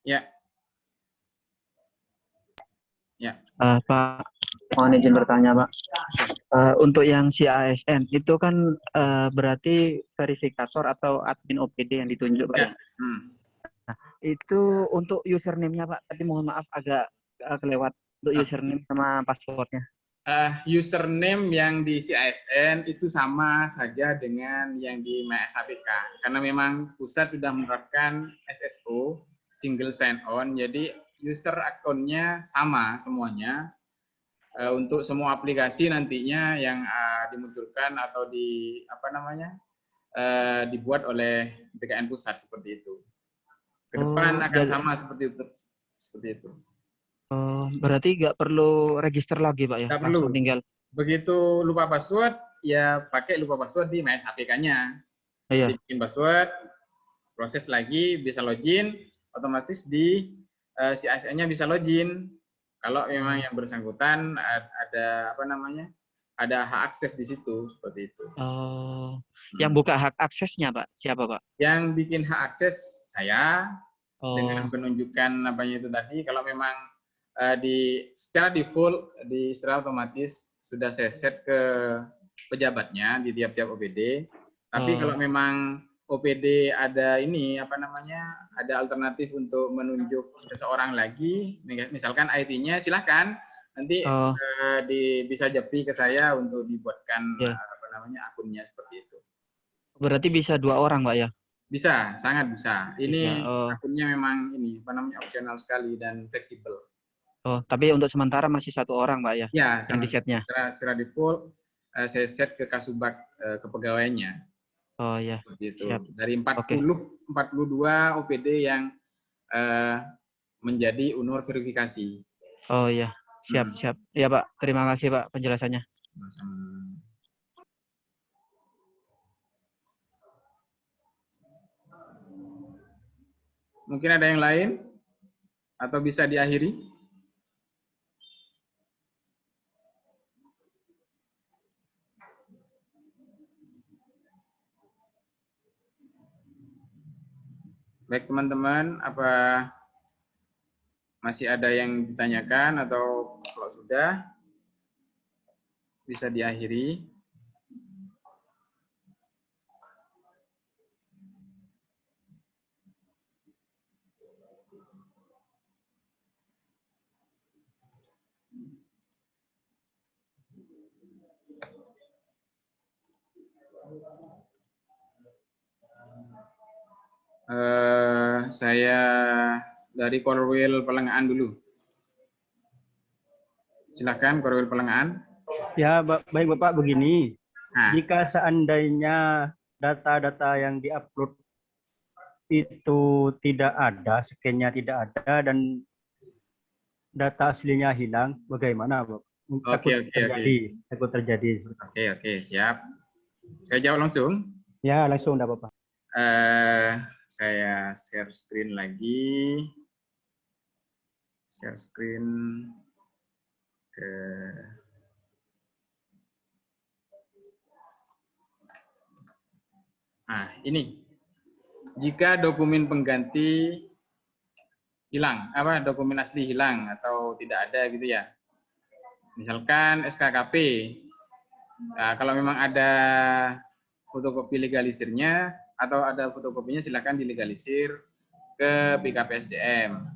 Ya. Pak, mohon izin bertanya, Pak. Untuk yang si ASN itu kan berarti verifikator atau admin OPD yang ditunjuk, Pak. Ya. Nah, itu untuk username-nya, Pak. Tadi mohon maaf agak kelewat untuk username sama password-nya. Username yang di CASN itu sama saja dengan yang di MySAPK karena memang pusat sudah menerapkan SSO single sign on, jadi user akunnya sama semuanya untuk semua aplikasi nantinya yang dimunculkan atau dibuat oleh BKN pusat seperti itu. Ke depan akan sama seperti itu. Berarti nggak perlu register lagi, Pak ya? Nggak perlu. Tinggal. Begitu lupa password, ya pakai lupa password di MySAPK-nya. Iya. Bikin password, proses lagi, bisa login, otomatis di si ASN-nya bisa login. Kalau memang yang bersangkutan ada ada hak akses di situ, seperti itu. Yang buka hak aksesnya, Pak, siapa, Pak? Yang bikin hak akses saya dengan penunjukan itu tadi. Kalau memang secara default secara otomatis sudah saya set ke pejabatnya di tiap-tiap OPD. Tapi kalau memang OPD ada ini apa namanya, ada alternatif untuk menunjuk seseorang lagi, misalkan IT-nya, silahkan nanti bisa japri ke saya untuk dibuatkan apa namanya akunnya seperti itu. Berarti bisa 2 orang, Pak ya? Bisa, sangat bisa. Ini akunnya memang ini apa namanya opsional sekali dan fleksibel. Oh, tapi untuk sementara masih 1 orang, Pak ya? Ya, yang di setnya. Secara default saya set ke Kasubag kepegawaiannya. Oh ya. Gitu. Siap. Dari 42 OPD yang menjadi UNUR verifikasi. Oh ya, siap. Ya Pak, terima kasih Pak penjelasannya. Mungkin ada yang lain? Atau bisa diakhiri? Baik teman-teman, apa masih ada yang ditanyakan atau kalau sudah bisa diakhiri? Saya dari Korwil Pelengahan dulu. Silakan Korwil Pelengahan. Ya, baik Bapak, begini. Jika seandainya data-data yang diupload itu tidak ada, scan-nya tidak ada, dan data aslinya hilang, bagaimana, Bapak? Takut terjadi. Oke, siap. Saya jawab langsung. Ya, langsung, enggak apa-apa. Saya share screen lagi. Share screen ke ini. Jika dokumen pengganti hilang, dokumen asli hilang atau tidak ada gitu ya. Misalkan SKKP. Nah, kalau memang ada fotokopi legalisirnya atau ada fotokopinya, silakan dilegalisir ke BKPSDM.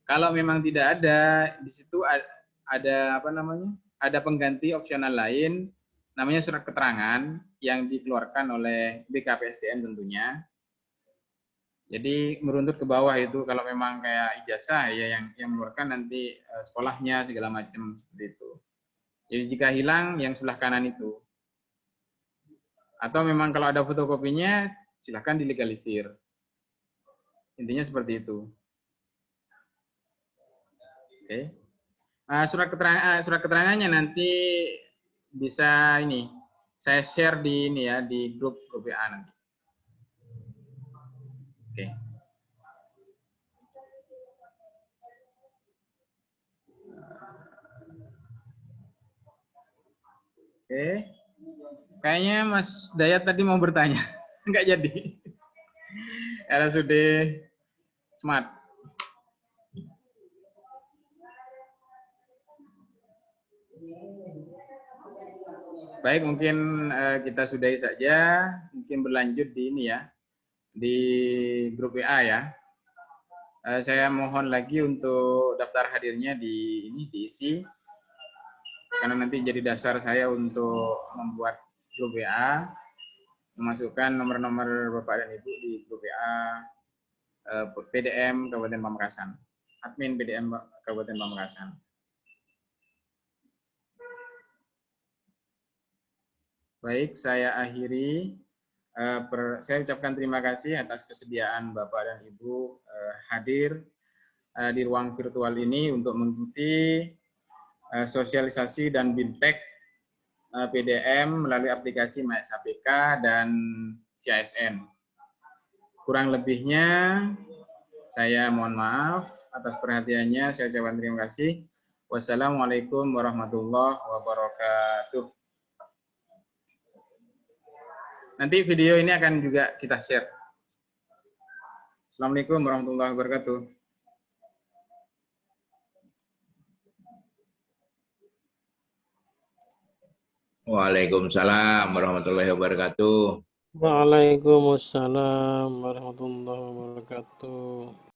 Kalau memang tidak ada, di situ ada apa namanya? Ada pengganti opsional lain, namanya surat keterangan yang dikeluarkan oleh BKPSDM tentunya. Jadi meruntut ke bawah itu, kalau memang kayak ijazah ya yang mengeluarkan nanti sekolahnya segala macam seperti itu. Jadi jika hilang yang sebelah kanan itu. Atau memang kalau ada fotokopinya, silahkan dilegalisir. Intinya seperti itu. Oke. Surat keterangannya nanti bisa ini. Saya share di ini ya, di grup WA nanti. Oke. Oke. Kayaknya Mas Dayat tadi mau bertanya. Enggak jadi. RSUD Smart. Baik, mungkin kita sudahi saja. Mungkin berlanjut di ini ya. Di grup WA ya. Saya mohon lagi untuk daftar hadirnya diisi. Karena nanti jadi dasar saya untuk membuat grup WA, memasukkan nomor-nomor Bapak dan Ibu di grup WA PDM Kabupaten Pamekasan, admin PDM Kabupaten Pamekasan. Baik, saya akhiri. Saya ucapkan terima kasih atas kesediaan Bapak dan Ibu hadir di ruang virtual ini untuk mengikuti sosialisasi dan BIMTEK PDM melalui aplikasi MySAPK dan CASN. Kurang lebihnya saya mohon maaf atas perhatiannya. Saya ucapkan terima kasih. Wassalamualaikum warahmatullahi wabarakatuh. Nanti video ini akan juga kita share. Assalamualaikum warahmatullahi wabarakatuh. Waalaikumsalam warahmatullahi wabarakatuh. Waalaikumsalam warahmatullahi wabarakatuh.